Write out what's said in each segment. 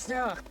nach.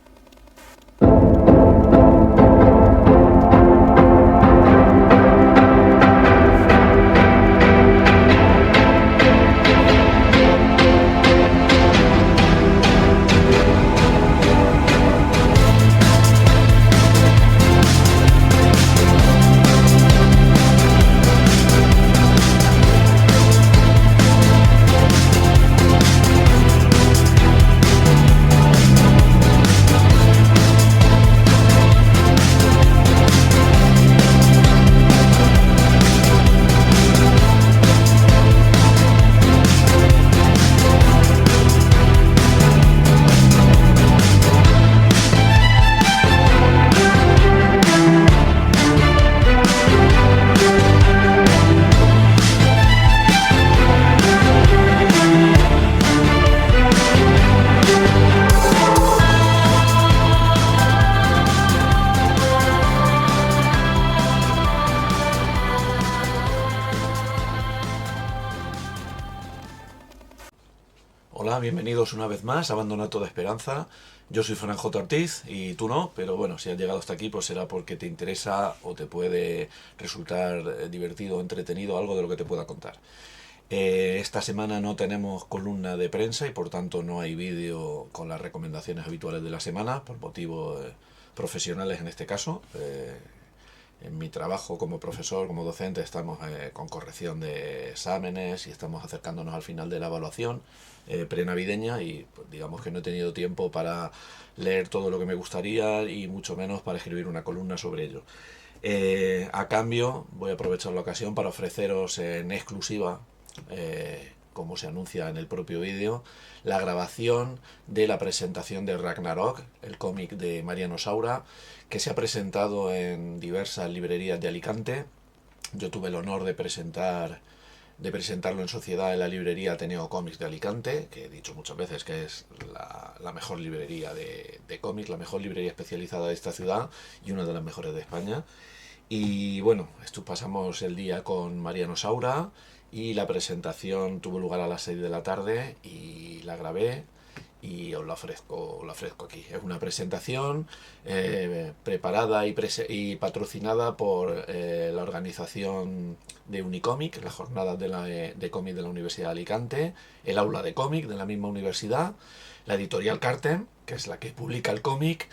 Hola, bienvenidos una vez más a Abandona Toda Esperanza. Yo soy Fran J. Ortiz y tú no, pero bueno, si has llegado hasta aquí pues será porque te interesa o te puede resultar divertido o entretenido algo de lo que te pueda contar. Esta semana no tenemos columna de prensa y por tanto no hay vídeo con las recomendaciones habituales de la semana, por motivos profesionales en este caso. En mi trabajo como profesor, como docente, estamos con corrección de exámenes y estamos acercándonos al final de la evaluación prenavideña y pues, digamos que no he tenido tiempo para leer todo lo que me gustaría y mucho menos para escribir una columna sobre ello. A cambio, voy a aprovechar la ocasión para ofreceros en exclusiva, como se anuncia en el propio vídeo, la grabación de la presentación de Ragnarok, el cómic de Mariano Saura, que se ha presentado en diversas librerías de Alicante. Yo tuve el honor de presentarlo en sociedad en la librería Ateneo Comics de Alicante, que he dicho muchas veces que es la mejor librería de cómics, la mejor librería especializada de esta ciudad y una de las mejores de España. Y bueno, pasamos el día con Mariano Saura y la presentación tuvo lugar a las 6 de la tarde y la grabé y os la ofrezco aquí. Es una presentación preparada y patrocinada por la organización de Unicomic, las jornadas de cómic de la Universidad de Alicante, el aula de cómic de la misma universidad, la editorial Carten, que es la que publica el cómic,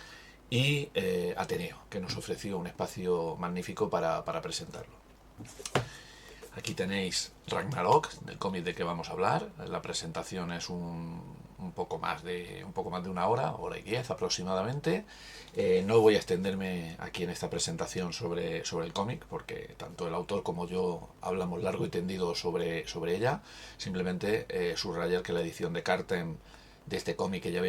y Ateneo, que nos ofreció un espacio magnífico para presentarlo. Aquí tenéis Ragnarok, del cómic de que vamos a hablar. La presentación es un poco más de una hora y 10 aproximadamente. No voy a extenderme aquí en esta presentación sobre el cómic, porque tanto el autor como yo hablamos largo y tendido sobre ella. Simplemente subrayar que la edición de Carten de este cómic, que ya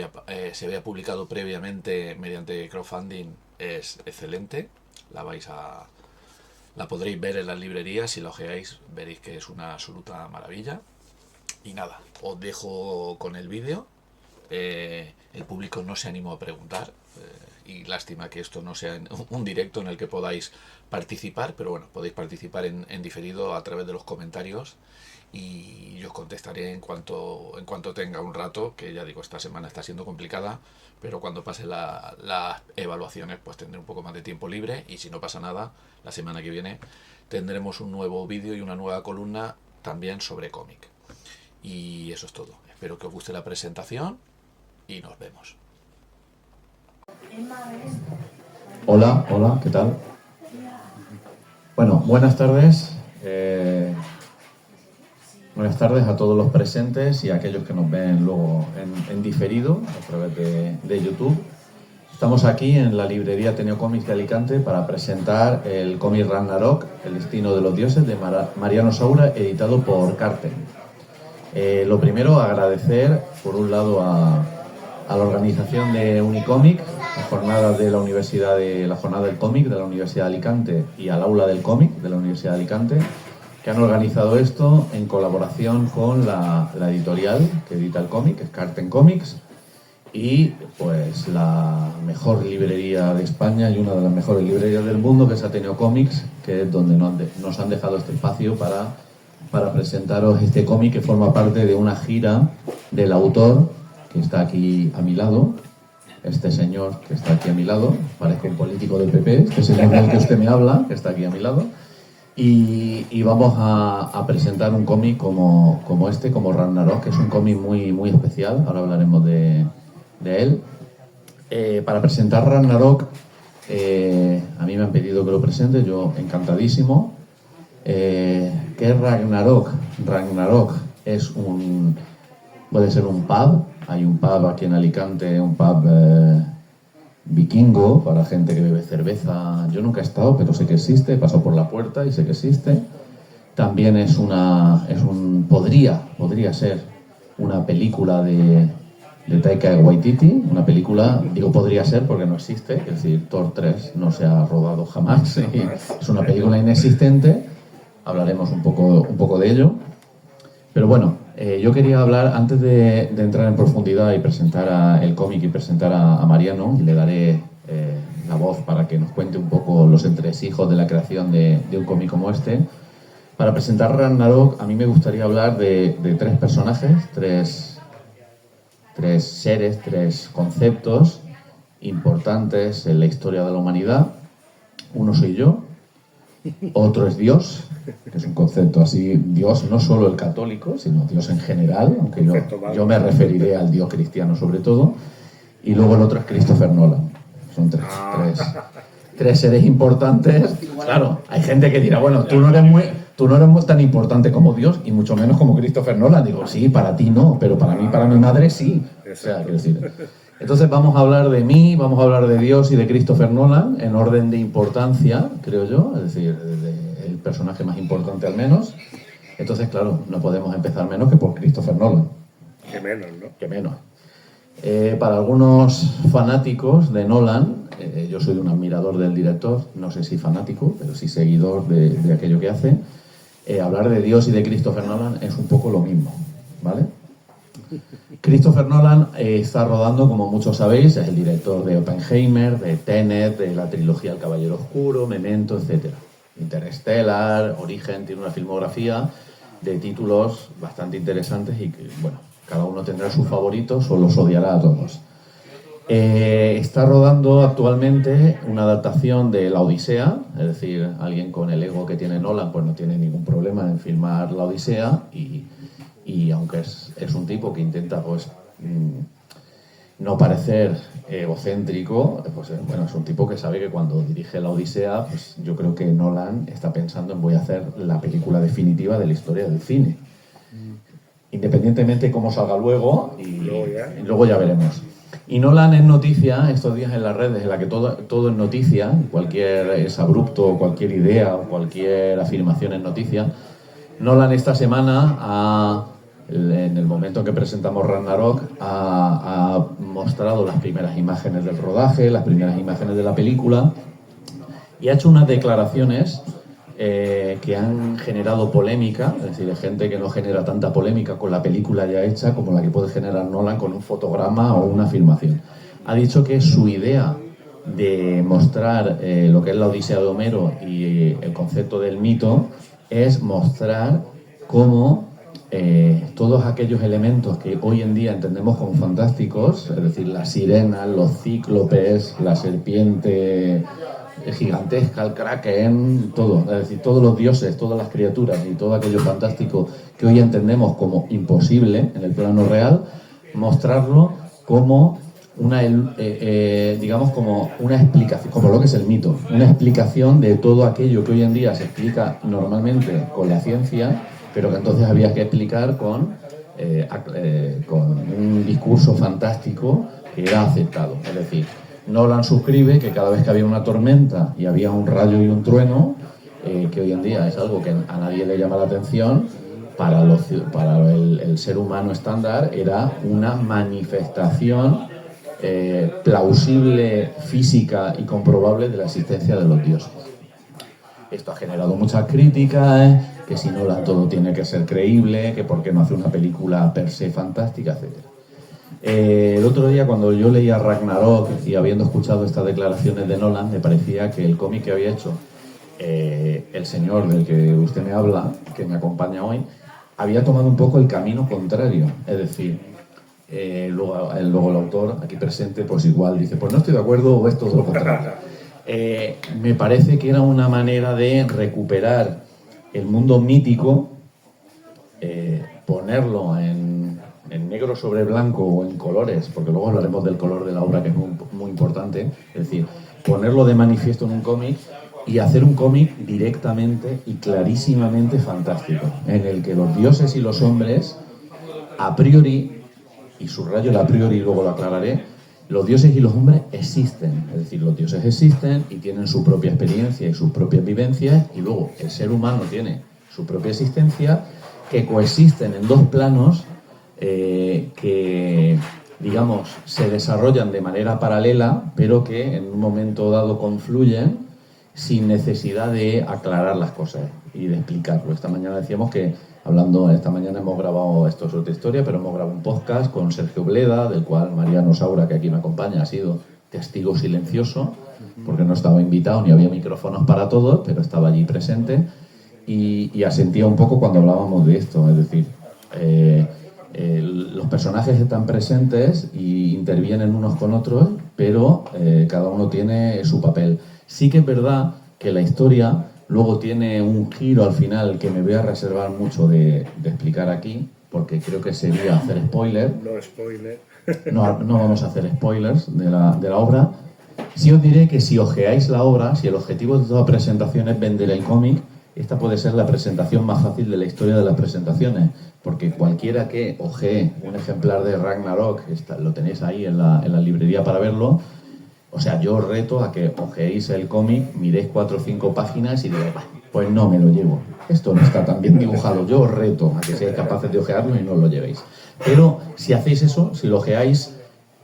se había publicado previamente mediante crowdfunding, es excelente. La podréis ver en las librerías, si la ojeáis veréis que es una absoluta maravilla. Y nada, os dejo con el vídeo. El público no se animó a preguntar y lástima que esto no sea un directo en el que podáis participar, pero bueno, podéis participar en diferido a través de los comentarios y yo os contestaré en cuanto tenga un rato, que ya digo, esta semana está siendo complicada, pero cuando pase las evaluaciones pues tendré un poco más de tiempo libre y si no pasa nada, la semana que viene tendremos un nuevo vídeo y una nueva columna también sobre cómic. Y eso es todo. Espero que os guste la presentación y nos vemos. Hola, ¿qué tal? Bueno, buenas tardes. Buenas tardes a todos los presentes y a aquellos que nos ven luego en diferido a través de YouTube. Estamos aquí en la librería Ateneo Comics de Alicante para presentar el cómic Ragnarok, El destino de los dioses, de Mariano Saura, editado por Carten. Lo primero, agradecer por un lado a la organización de Unicomic, la jornada del cómic de la Universidad de Alicante y al aula del cómic de la Universidad de Alicante, que han organizado esto en colaboración con la editorial que edita el cómic, que es Carten Comics, y pues la mejor librería de España y una de las mejores librerías del mundo, que es Ateneo Comics, que es donde nos han dejado este espacio para presentaros este cómic, que forma parte de una gira del autor, que está aquí a mi lado, este señor que está aquí a mi lado, parece un político del PP, este señor del que usted me habla, que está aquí a mi lado, y vamos a presentar un cómic como Ragnarok, que es un cómic muy especial, ahora hablaremos de él. Para presentar Ragnarok, a mí me han pedido que lo presente, yo encantadísimo. ¿Qué es Ragnarok? Ragnarok puede ser un pub. Hay un pub aquí en Alicante, un pub vikingo para gente que bebe cerveza. Yo nunca he estado, pero sé que existe. He pasado por la puerta y sé que existe. También podría ser una película de Taika Waititi. Una película, digo podría ser porque no existe. Es decir, Thor 3 no se ha rodado jamás. Es una película inexistente. Hablaremos un poco de ello. Pero bueno, yo quería hablar, antes de entrar en profundidad y presentar el cómic y presentar a Mariano, y le daré la voz para que nos cuente un poco los entresijos de la creación de un cómic como este. Para presentar Ragnarok, a mí me gustaría hablar de tres personajes, tres seres, tres conceptos importantes en la historia de la humanidad. Uno soy yo, otro es Dios, que es un concepto así, Dios no solo el católico, sino Dios en general, aunque yo me referiré al Dios cristiano sobre todo, y luego el otro es Christopher Nolan. Son tres seres importantes. Claro, hay gente que dirá, bueno, tú no eres tan importante como Dios y mucho menos como Christopher Nolan. Digo, sí, para ti no, pero para mí, para mi madre sí. O sea, quiero decir. Entonces vamos a hablar de mí, vamos a hablar de Dios y de Christopher Nolan en orden de importancia, creo yo, es decir, el personaje más importante al menos. Entonces, claro, no podemos empezar menos que por Christopher Nolan. Que menos, ¿no? Que menos. Para algunos fanáticos de Nolan, yo soy un admirador del director, no sé si fanático, pero sí seguidor de aquello que hace, hablar de Dios y de Christopher Nolan es un poco lo mismo, ¿vale? Christopher Nolan está rodando, como muchos sabéis, es el director de Oppenheimer, de Tenet, de la trilogía El Caballero Oscuro, Memento, etc. Interstellar, Origen, tiene una filmografía de títulos bastante interesantes y que, bueno, cada uno tendrá sus favoritos o los odiará a todos. Está rodando actualmente una adaptación de La Odisea, es decir, alguien con el ego que tiene Nolan pues no tiene ningún problema en filmar La Odisea y aunque es un tipo que intenta pues no parecer egocéntrico, pues bueno, es un tipo que sabe que cuando dirige La Odisea, pues yo creo que Nolan está pensando en voy a hacer la película definitiva de la historia del cine. Independientemente de cómo salga luego, y luego ya veremos. Y Nolan es noticia estos días en las redes, en la que todo es noticia, cualquier es abrupto, cualquier idea o cualquier afirmación es noticia. Nolan esta semana, en el momento en que presentamos Ragnarok, ha mostrado las primeras imágenes del rodaje, las primeras imágenes de la película, y ha hecho unas declaraciones que han generado polémica, es decir, gente que no genera tanta polémica con la película ya hecha como la que puede generar Nolan con un fotograma o una filmación. Ha dicho que su idea de mostrar lo que es la Odisea de Homero y el concepto del mito es mostrar cómo todos aquellos elementos que hoy en día entendemos como fantásticos, es decir, las sirenas, los cíclopes, la serpiente gigantesca, el kraken, todo, es decir, todos los dioses, todas las criaturas y todo aquello fantástico que hoy entendemos como imposible en el plano real, mostrarlo como digamos como una explicación, como lo que es el mito, una explicación de todo aquello que hoy en día se explica normalmente con la ciencia, pero que entonces había que explicar con un discurso fantástico que era aceptado. Es decir, Nolan suscribe que cada vez que había una tormenta y había un rayo y un trueno, que hoy en día es algo que a nadie le llama la atención, para el ser humano estándar era una manifestación plausible, física y comprobable de la existencia de los dioses. Esto ha generado muchas críticas, que si Nolan todo tiene que ser creíble, que por qué no hace una película per se fantástica, etc. El otro día, cuando yo leía Ragnarok y habiendo escuchado estas declaraciones de Nolan, me parecía que el cómic que había hecho el señor del que usted me habla, que me acompaña hoy, había tomado un poco el camino contrario. Es decir, luego el autor aquí presente pues igual dice, pues no estoy de acuerdo o es todo lo contrario. Me parece que era una manera de recuperar el mundo mítico, ponerlo en negro sobre blanco o en colores, porque luego hablaremos del color de la obra, que es muy importante, es decir, ponerlo de manifiesto en un cómic y hacer un cómic directamente y clarísimamente fantástico, en el que los dioses y los hombres, a priori, y subrayo el a priori y luego lo aclararé, los dioses y los hombres existen, es decir, los dioses existen y tienen su propia experiencia y sus propias vivencias, y luego el ser humano tiene su propia existencia, que coexisten en dos planos que, digamos, se desarrollan de manera paralela, pero que en un momento dado confluyen sin necesidad de aclarar las cosas y de explicarlo. Esta mañana decíamos que, esta mañana hemos grabado, esto es otra historia, pero hemos grabado un podcast con Sergio Bleda, del cual Mariano Saura, que aquí me acompaña, ha sido testigo silencioso, porque no estaba invitado ni había micrófonos para todos, pero estaba allí presente y asentía un poco cuando hablábamos de esto, es decir, los personajes están presentes y intervienen unos con otros, pero cada uno tiene su papel. Sí que es verdad que la historia luego tiene un giro al final que me voy a reservar mucho de explicar aquí, porque creo que sería hacer spoiler. No spoiler. No vamos a hacer spoilers de la obra. Sí os diré que si ojeáis la obra, si el objetivo de toda presentación es vender el cómic, esta puede ser la presentación más fácil de la historia de las presentaciones, porque cualquiera que ojee un ejemplar de Ragnarok, lo tenéis ahí en la librería para verlo. O sea, yo os reto a que ojeéis el cómic, miréis 4 o 5 páginas y digáis, pues no me lo llevo. Esto no está tan bien dibujado. Yo os reto a que seáis capaces de ojearlo y no lo llevéis. Pero si hacéis eso, si lo ojeáis,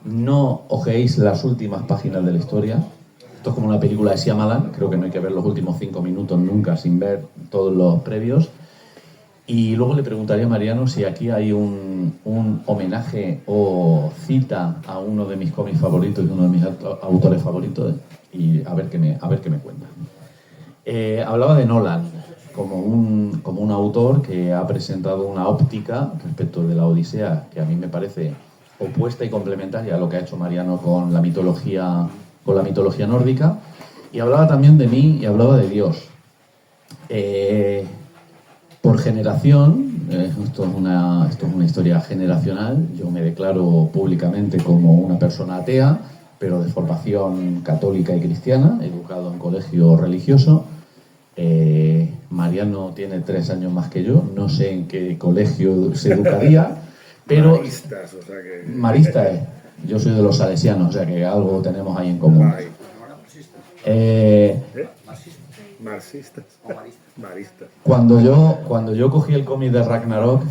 no ojeéis las últimas páginas de la historia. Esto es como una película de Shyamalan. Creo que no hay que ver los últimos 5 minutos nunca sin ver todos los previos. Y luego le preguntaría a Mariano si aquí hay un homenaje o cita a uno de mis cómics favoritos y uno de mis autores favoritos, y a ver qué me cuenta. Hablaba de Nolan como un autor que ha presentado una óptica respecto de la Odisea que a mí me parece opuesta y complementaria a lo que ha hecho Mariano con la mitología nórdica, y hablaba también de mí y hablaba de Dios. Por generación, esto es una historia generacional. Yo me declaro públicamente como una persona atea, pero de formación católica y cristiana, educado en colegio religioso. Mariano tiene 3 años más que yo, no sé en qué colegio se educaría, pero... Maristas, o sea que... Marista es. Yo soy de los salesianos, o sea que algo tenemos ahí en común. Marxistas. Maristas. Cuando yo cogí el cómic de Ragnarok,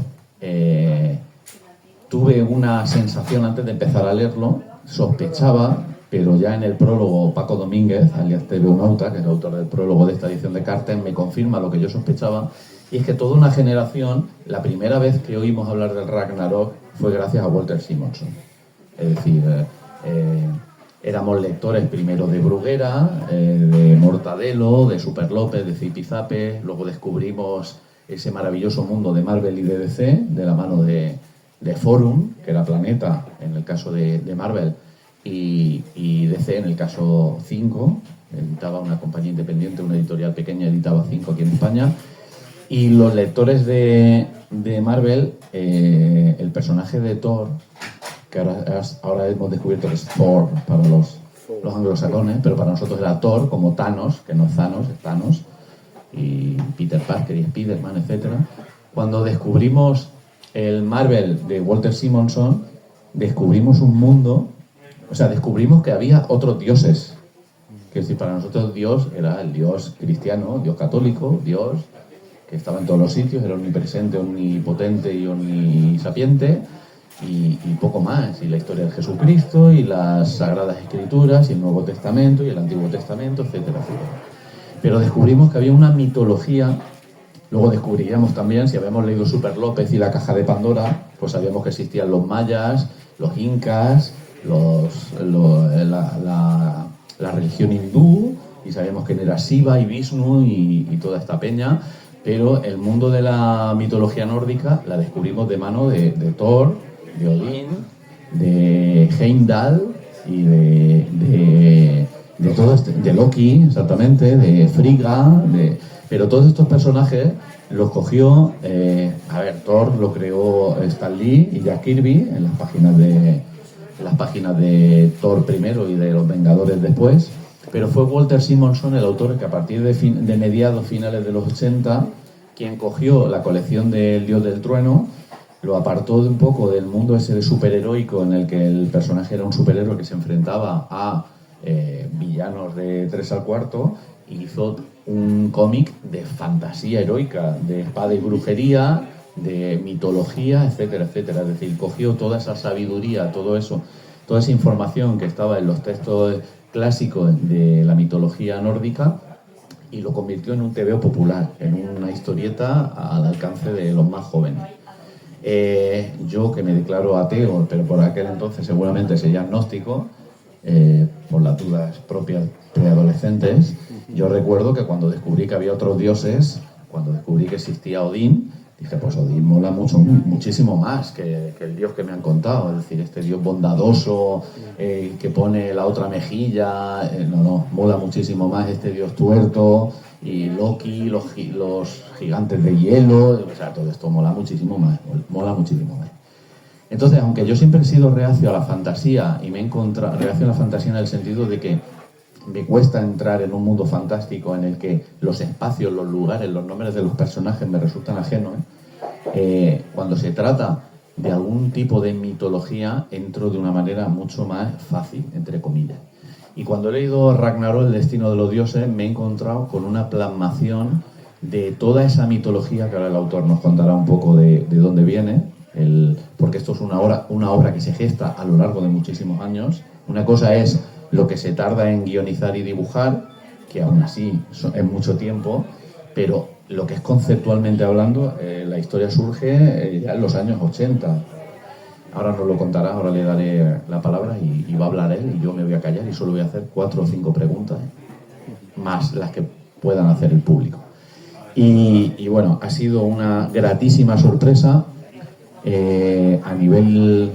tuve una sensación antes de empezar a leerlo, sospechaba, pero ya en el prólogo Paco Domínguez, alias Tebeonauta, que es el autor del prólogo de esta edición de Carten, me confirma lo que yo sospechaba, y es que toda una generación, la primera vez que oímos hablar del Ragnarok fue gracias a Walter Simonson. Es decir, éramos lectores primero de Bruguera, de Mortadelo, de Super López, de Zipizape, luego descubrimos ese maravilloso mundo de Marvel y de DC, de la mano de Forum, que era Planeta en el caso de Marvel, y DC en el caso 5, editaba una compañía independiente, una editorial pequeña, editaba 5 aquí en España, y los lectores de Marvel, el personaje de Thor, que ahora hemos descubierto que es Thor para los anglosajones, pero para nosotros era Thor, como Thanos, que no es Thanos, es Thanos, y Peter Parker y Spiderman, etc. Cuando descubrimos el Marvel de Walter Simonson, descubrimos un mundo, o sea, descubrimos que había otros dioses. Que es decir, para nosotros Dios era el Dios cristiano, Dios católico, Dios que estaba en todos los sitios, era omnipresente, omnipotente y omnisapiente, y poco más, y la historia de Jesucristo, y las Sagradas Escrituras, y el Nuevo Testamento, y el Antiguo Testamento, etcétera, etcétera. Pero descubrimos que había una mitología. Luego descubriríamos también, si habíamos leído Super López y la Caja de Pandora, pues sabíamos que existían los mayas, los incas, la religión hindú, y sabíamos quién era Shiva y Vishnu y toda esta peña, pero el mundo de la mitología nórdica la descubrimos de mano de Thor, de Odín, de Heimdall y de todo de Loki, exactamente, de Frigga, pero todos estos personajes los cogió, Thor lo creó Stan Lee y Jack Kirby en las páginas de Thor primero y de los Vengadores después, pero fue Walter Simonson, el autor, que a partir de mediados finales de los 80, quien cogió la colección del Dios del Trueno, lo apartó de un poco del mundo ese de superheroico en el que el personaje era un superhéroe que se enfrentaba a villanos de 3 al cuarto, y hizo un cómic de fantasía heroica, de espada y brujería, de mitología, etcétera, etcétera. Es decir, cogió toda esa sabiduría, todo eso, toda esa información que estaba en los textos clásicos de la mitología nórdica y lo convirtió en un tebeo popular, en una historieta al alcance de los más jóvenes. Yo, que me declaro ateo, pero por aquel entonces seguramente sería agnóstico, por las dudas propias preadolescentes, yo recuerdo que cuando descubrí que había otros dioses, cuando descubrí que existía Odín, dije, pues Odín mola muchísimo más que el dios que me han contado. Es decir, este dios bondadoso, que pone la otra mejilla, no, mola muchísimo más este dios tuerto, y Loki, los gigantes de hielo, o sea, todo esto mola muchísimo más. Entonces, aunque yo siempre he sido reacio a la fantasía, y me he encontrado reacio a la fantasía en el sentido de que me cuesta entrar en un mundo fantástico en el que los espacios, los lugares, los nombres de los personajes me resultan ajenos, cuando se trata de algún tipo de mitología, entro de una manera mucho más fácil, entre comillas. Y cuando he leído Ragnarok, el destino de los dioses, me he encontrado con una plasmación de toda esa mitología, que ahora el autor nos contará un poco de dónde viene, porque esto es una obra que se gesta a lo largo de muchísimos años. Una cosa es lo que se tarda en guionizar y dibujar, que aún así es mucho tiempo, pero lo que es conceptualmente hablando, la historia surge ya en los años 80. Ahora nos lo contará, ahora le daré la palabra y va a hablar él, y yo me voy a callar y solo voy a hacer 4 o 5 preguntas, más las que puedan hacer el público. Y bueno, ha sido una gratísima sorpresa a nivel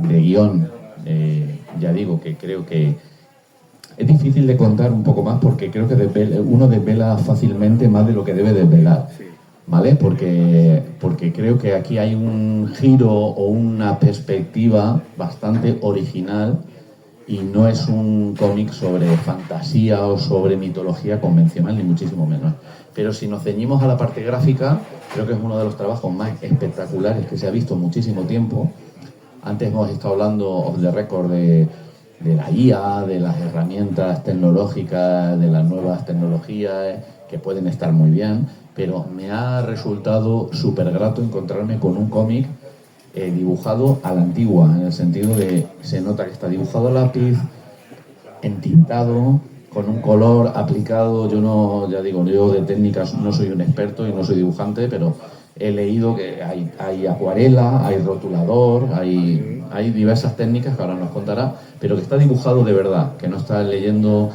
de guión. Ya digo que creo que es difícil de contar un poco más, porque creo que uno desvela fácilmente más de lo que debe desvelar, ¿vale? Porque creo que aquí hay un giro o una perspectiva bastante original, y no es un cómic sobre fantasía o sobre mitología convencional, ni muchísimo menos. Pero si nos ceñimos a la parte gráfica, creo que es uno de los trabajos más espectaculares que se ha visto en muchísimo tiempo. Antes hemos estado hablando off the record de la IA, de las herramientas tecnológicas, de las nuevas tecnologías, que pueden estar muy bien, pero me ha resultado súper grato encontrarme con un cómic dibujado a la antigua, en el sentido de se nota que está dibujado a lápiz, entintado, con un color aplicado. Yo de técnicas no soy un experto y no soy dibujante, pero he leído que hay acuarela, hay rotulador, hay diversas técnicas que ahora nos contará, pero que está dibujado de verdad, que no está leyendo.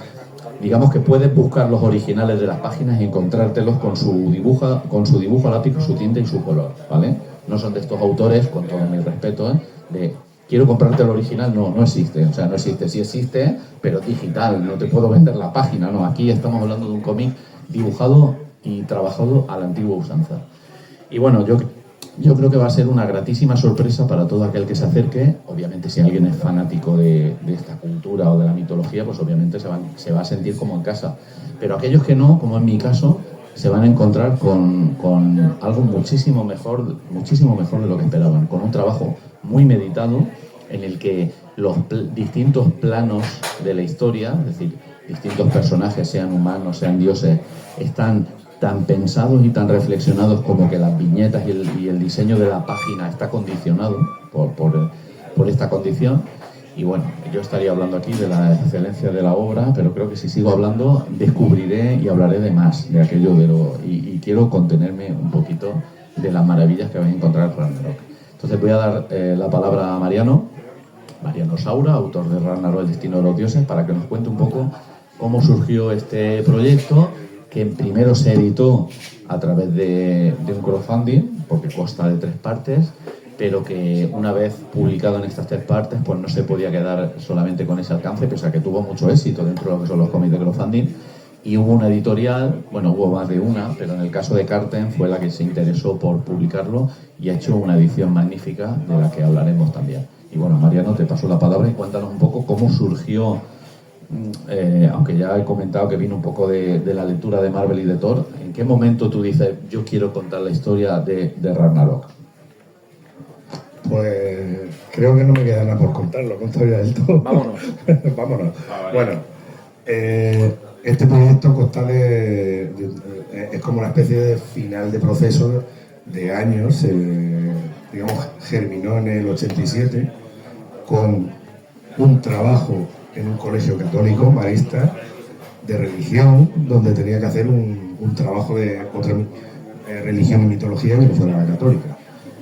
Digamos que puedes buscar los originales de las páginas y encontrártelos con su dibujo a lápiz, con su tinta y su color, ¿vale? No son de estos autores, con todo mi respeto, de quiero comprarte el original. No existe, o sea, no existe. Sí existe, pero digital, no te puedo vender la página, no. Aquí estamos hablando de un cómic dibujado y trabajado a la antigua usanza. Y bueno, yo creo que va a ser una gratísima sorpresa para todo aquel que se acerque. Obviamente, si alguien es fanático de esta cultura o de la mitología, pues obviamente se va a sentir como en casa. Pero aquellos que no, como en mi caso, se van a encontrar con algo muchísimo mejor de lo que esperaban, con un trabajo muy meditado en el que los distintos planos de la historia, es decir, distintos personajes, sean humanos, sean dioses, están tan pensados y tan reflexionados como que las viñetas y el diseño de la página está condicionado por esta condición. Y bueno, yo estaría hablando aquí de la excelencia de la obra, pero creo que si sigo hablando descubriré y hablaré de más de aquello y quiero contenerme un poquito de las maravillas que vais a encontrar en Ragnarok. Entonces voy a dar la palabra a Mariano Saura, autor de Ragnarok, el destino de los dioses, para que nos cuente un poco cómo surgió este proyecto, que primero se editó a través de un crowdfunding, porque consta de 3 partes, pero que una vez publicado en estas 3 partes, pues no se podía quedar solamente con ese alcance, pese a que tuvo mucho éxito dentro de lo que son los cómics de crowdfunding. Y hubo una editorial, bueno, hubo más de una, pero en el caso de Carten fue la que se interesó por publicarlo y ha hecho una edición magnífica de la que hablaremos también. Y bueno, Mariano, te paso la palabra y cuéntanos un poco cómo surgió, aunque ya he comentado que vino un poco de la lectura de Marvel y de Thor. ¿En qué momento tú dices, yo quiero contar la historia de Ragnarok? Pues creo que no me queda nada por contarlo, contar ya del todo. Vámonos. Vámonos. Bueno, este proyecto Costales es como una especie de final de proceso de años, digamos, germinó en el 87 con un trabajo en un colegio católico marista de religión, donde tenía que hacer un trabajo de otra religión y mitología que no fuera la católica.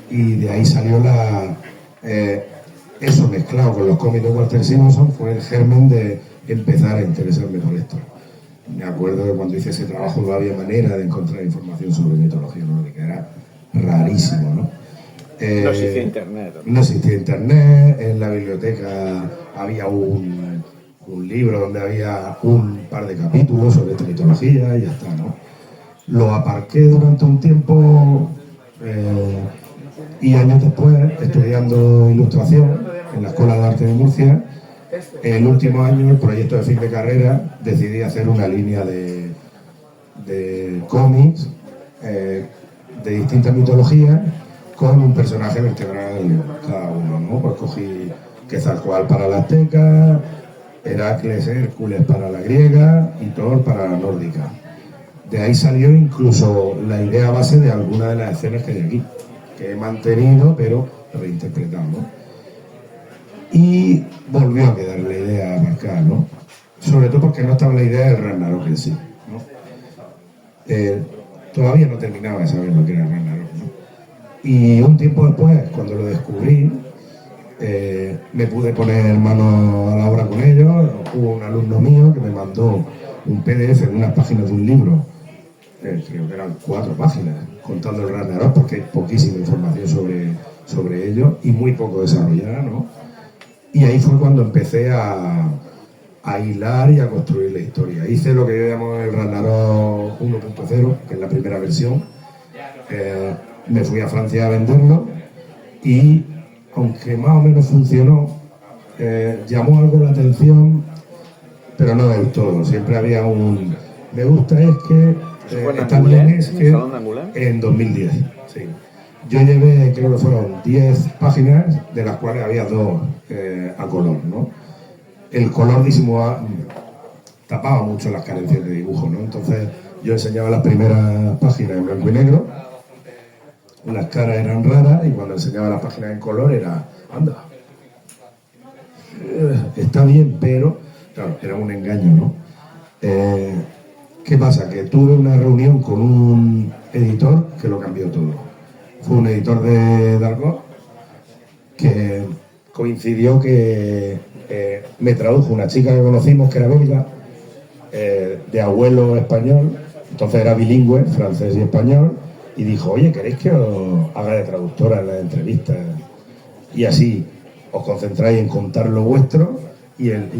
Y de ahí salió eso mezclado con los cómics de Walter Simonson, fue el germen de empezar a interesarme por esto. Me acuerdo que cuando hice ese trabajo no había manera de encontrar información sobre mitología nórdica, era rarísimo, ¿no? No existía internet. No existía internet, en la biblioteca había un libro donde había un par de capítulos sobre esta mitología y ya está, ¿no? Lo aparqué durante un tiempo y años después, estudiando ilustración en la Escuela de Arte de Murcia, el último año, el proyecto de fin de carrera, decidí hacer una línea de cómics de distintas mitologías con un personaje vertebral cada uno, ¿no? Pues cogí Quetzalcóatl para la azteca, Heracles, Hércules para la griega y Thor para la nórdica. De ahí salió incluso la idea base de algunas de las escenas que hay aquí, que he mantenido pero reinterpretado, ¿no? Y volvió a quedar la idea marcada, ¿no? Sobre todo porque no estaba la idea del Ragnarok en sí, ¿no? Todavía no terminaba de saber lo que era el Ragnarok, ¿no? Y un tiempo después, cuando lo descubrí, me pude poner mano a la obra con ellos. Hubo un alumno mío que me mandó un PDF de unas páginas de un libro, creo que eran 4 páginas, contando el Ragnarok, porque hay poquísima información sobre ello y muy poco desarrollada, ¿no? Y ahí fue cuando empecé a hilar y a construir la historia. Hice lo que yo llamo el Ragnarok 1.0, que es la primera versión. Me fui a Francia a venderlo y, aunque más o menos funcionó, llamó algo la atención, pero no del todo. Siempre había un... Me gusta es que... ¿Está bien es que en 2010, sí. Yo llevé, creo que fueron 10 páginas, de las cuales había 2 a color, ¿no? El color tapaba mucho las carencias de dibujo, ¿no? Entonces yo enseñaba las primeras páginas en blanco y negro, las caras eran raras, y cuando enseñaba las páginas en color era, anda, está bien, pero, claro, era un engaño, ¿no? ¿Qué pasa? Que tuve una reunión con un editor que lo cambió todo. Fue un editor de Dargaud que coincidió que me tradujo una chica que conocimos que era belga, de abuelo español, entonces era bilingüe, francés y español, y dijo, oye, ¿queréis que os haga de traductora en las entrevistas? Y así os concentráis en contar lo vuestro y el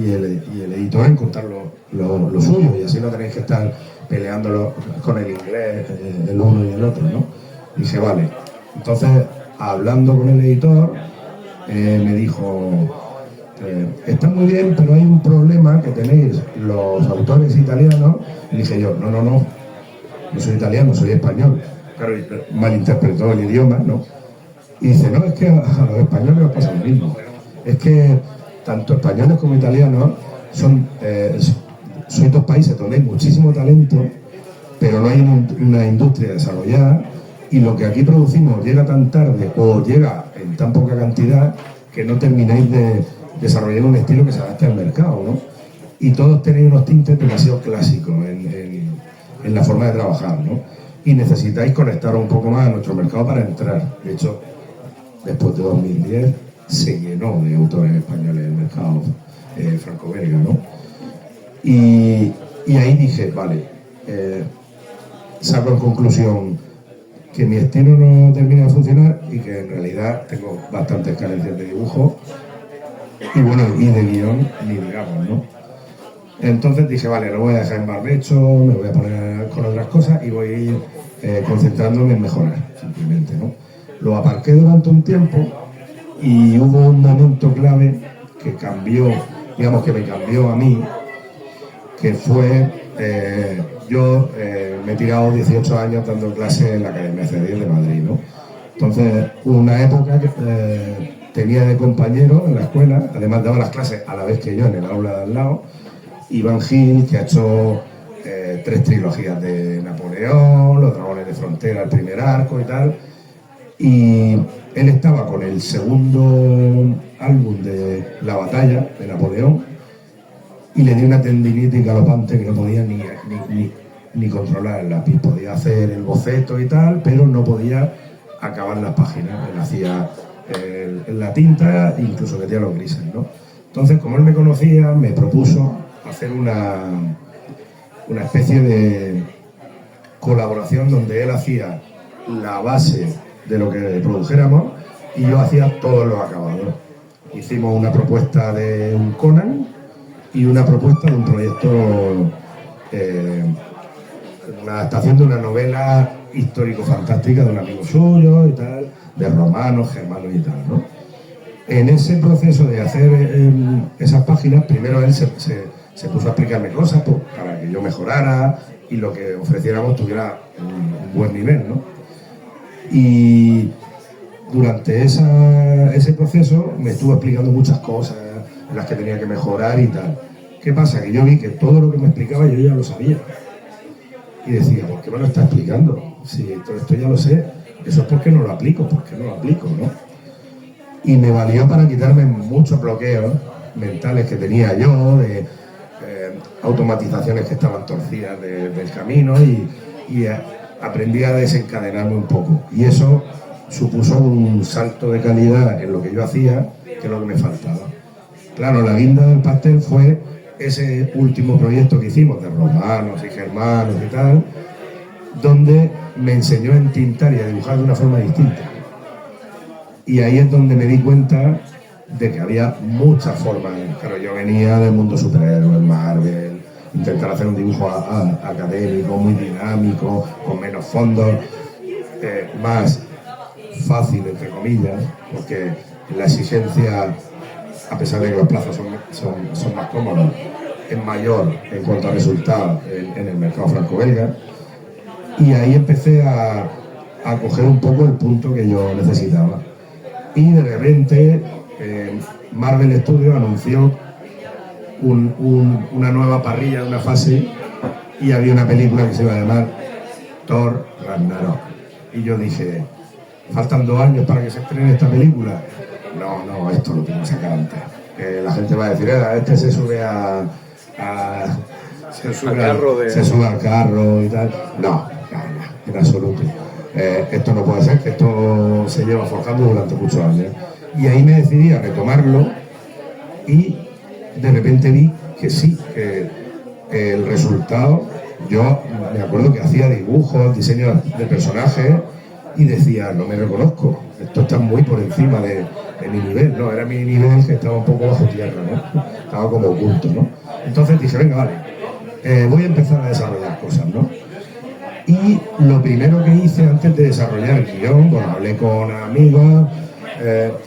editor en contar lo suyo, y así no tenéis que estar peleándolo con el inglés, el uno y el otro, ¿no? Y dije, vale. Entonces, hablando con el editor, me dijo, está muy bien, pero hay un problema que tenéis los autores italianos. Y dije yo, no soy italiano, soy español. Claro, malinterpretó el idioma, ¿no? Y dice, no, es que a los españoles les pasa lo mismo. Es que tanto españoles como italianos sois 2 países donde hay muchísimo talento, pero no hay una industria desarrollada, y lo que aquí producimos llega tan tarde o llega en tan poca cantidad que no termináis de desarrollar un estilo que se adapte al mercado, ¿no? Y todos tenéis unos tintes demasiado clásicos en la forma de trabajar, ¿no? Y necesitáis conectar un poco más a nuestro mercado para entrar. De hecho, después de 2010 se llenó de autores españoles el mercado franco-belga, ¿no? Y ahí dije, vale, saco en conclusión que mi estilo no termina de funcionar y que en realidad tengo bastantes carencias de dibujo y bueno, y de guión, ni digamos, ¿no? Entonces dije, vale, lo voy a dejar en barbecho, me voy a poner con otras cosas y voy a ir concentrándome en mejorar, simplemente, ¿no? Lo aparqué durante un tiempo y hubo un momento clave que cambió, digamos que me cambió a mí, que fue, yo me he tirado 18 años dando clases en la Academia C10 de Madrid, ¿no? Entonces, una época que tenía de compañero en la escuela, además daba las clases a la vez que yo en el aula de al lado, Iván Gil, que ha hecho 3 trilogías de Napoleón, Los Dragones de Frontera, el primer arco y tal, y él estaba con el segundo álbum de La Batalla de Napoleón y le dio una tendinitis galopante que no podía ni controlar el lápiz. Podía hacer el boceto y tal, pero no podía acabar las páginas. Él hacía la tinta, incluso metía los grises, ¿no? Entonces, como él me conocía, me propuso hacer una especie de colaboración donde él hacía la base de lo que produjéramos y yo hacía todos los acabados. Hicimos una propuesta de un Conan y una propuesta de un proyecto, una adaptación de una novela histórico-fantástica de un amigo suyo y tal, de romanos, germanos y tal, ¿no? En ese proceso de hacer esas páginas, primero él se puso a explicarme cosas para que yo mejorara y lo que ofreciéramos tuviera un buen nivel, ¿no? Y durante ese proceso me estuvo explicando muchas cosas en las que tenía que mejorar y tal. ¿Qué pasa? Que yo vi que todo lo que me explicaba yo ya lo sabía. Y decía, ¿por qué me lo está explicando? Si todo esto ya lo sé, eso es porque no lo aplico, porque no lo aplico, ¿no? Y me valió para quitarme muchos bloqueos mentales que tenía yo, de automatizaciones que estaban torcidas del camino y aprendí a desencadenarme un poco. Y eso supuso un salto de calidad en lo que yo hacía, que es lo que me faltaba. Claro, la guinda del pastel fue ese último proyecto que hicimos de romanos y germanos y tal, donde me enseñó a entintar y a dibujar de una forma distinta. Y ahí es donde me di cuenta de que había muchas formas. Claro, yo venía del mundo superhéroe, Marvel, intentar hacer un dibujo académico, muy dinámico, con menos fondos, más fácil, entre comillas, porque la exigencia, a pesar de que los plazos son más cómodos, es mayor en cuanto a resultados en el mercado franco-belga. Y ahí empecé a coger un poco el punto que yo necesitaba. Y de repente Marvel Studios anunció una nueva parrilla, una fase, y había una película que se iba a llamar Thor Ragnarok. Y yo dije, ¿faltan 2 años para que se estrene esta película? No, esto lo tengo que sacar antes. La gente va a decir, este se sube se sube al carro y tal. No, en absoluto. Esto no puede ser, que esto se lleva forjando durante muchos años. Y ahí me decidí a retomarlo y de repente vi que sí, que el resultado, yo me acuerdo que hacía dibujos, diseños de personajes y decía, no me reconozco, esto está muy por encima de mi nivel, ¿no? Era mi nivel que estaba un poco bajo tierra, ¿no? Estaba como oculto, ¿no? Entonces dije, venga, vale, voy a empezar a desarrollar cosas, ¿no? Y lo primero que hice antes de desarrollar el guión, bueno, hablé con amigos,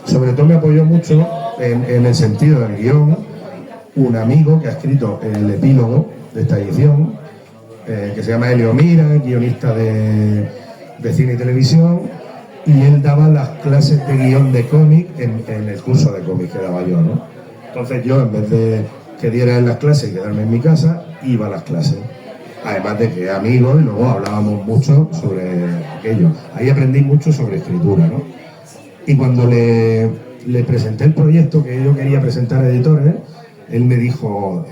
sobre todo me apoyó mucho en el sentido del guión, un amigo que ha escrito el epílogo de esta edición, que se llama Elio Mira, guionista de cine y televisión, y él daba las clases de guión de cómic en el curso de cómic que daba yo, ¿no? Entonces yo, en vez de que diera en las clases y quedarme en mi casa, iba a las clases. Además de que amigos, y luego hablábamos mucho sobre aquello. Ahí aprendí mucho sobre escritura, ¿no? Y cuando le presenté el proyecto que yo quería presentar a editores, él me dijo,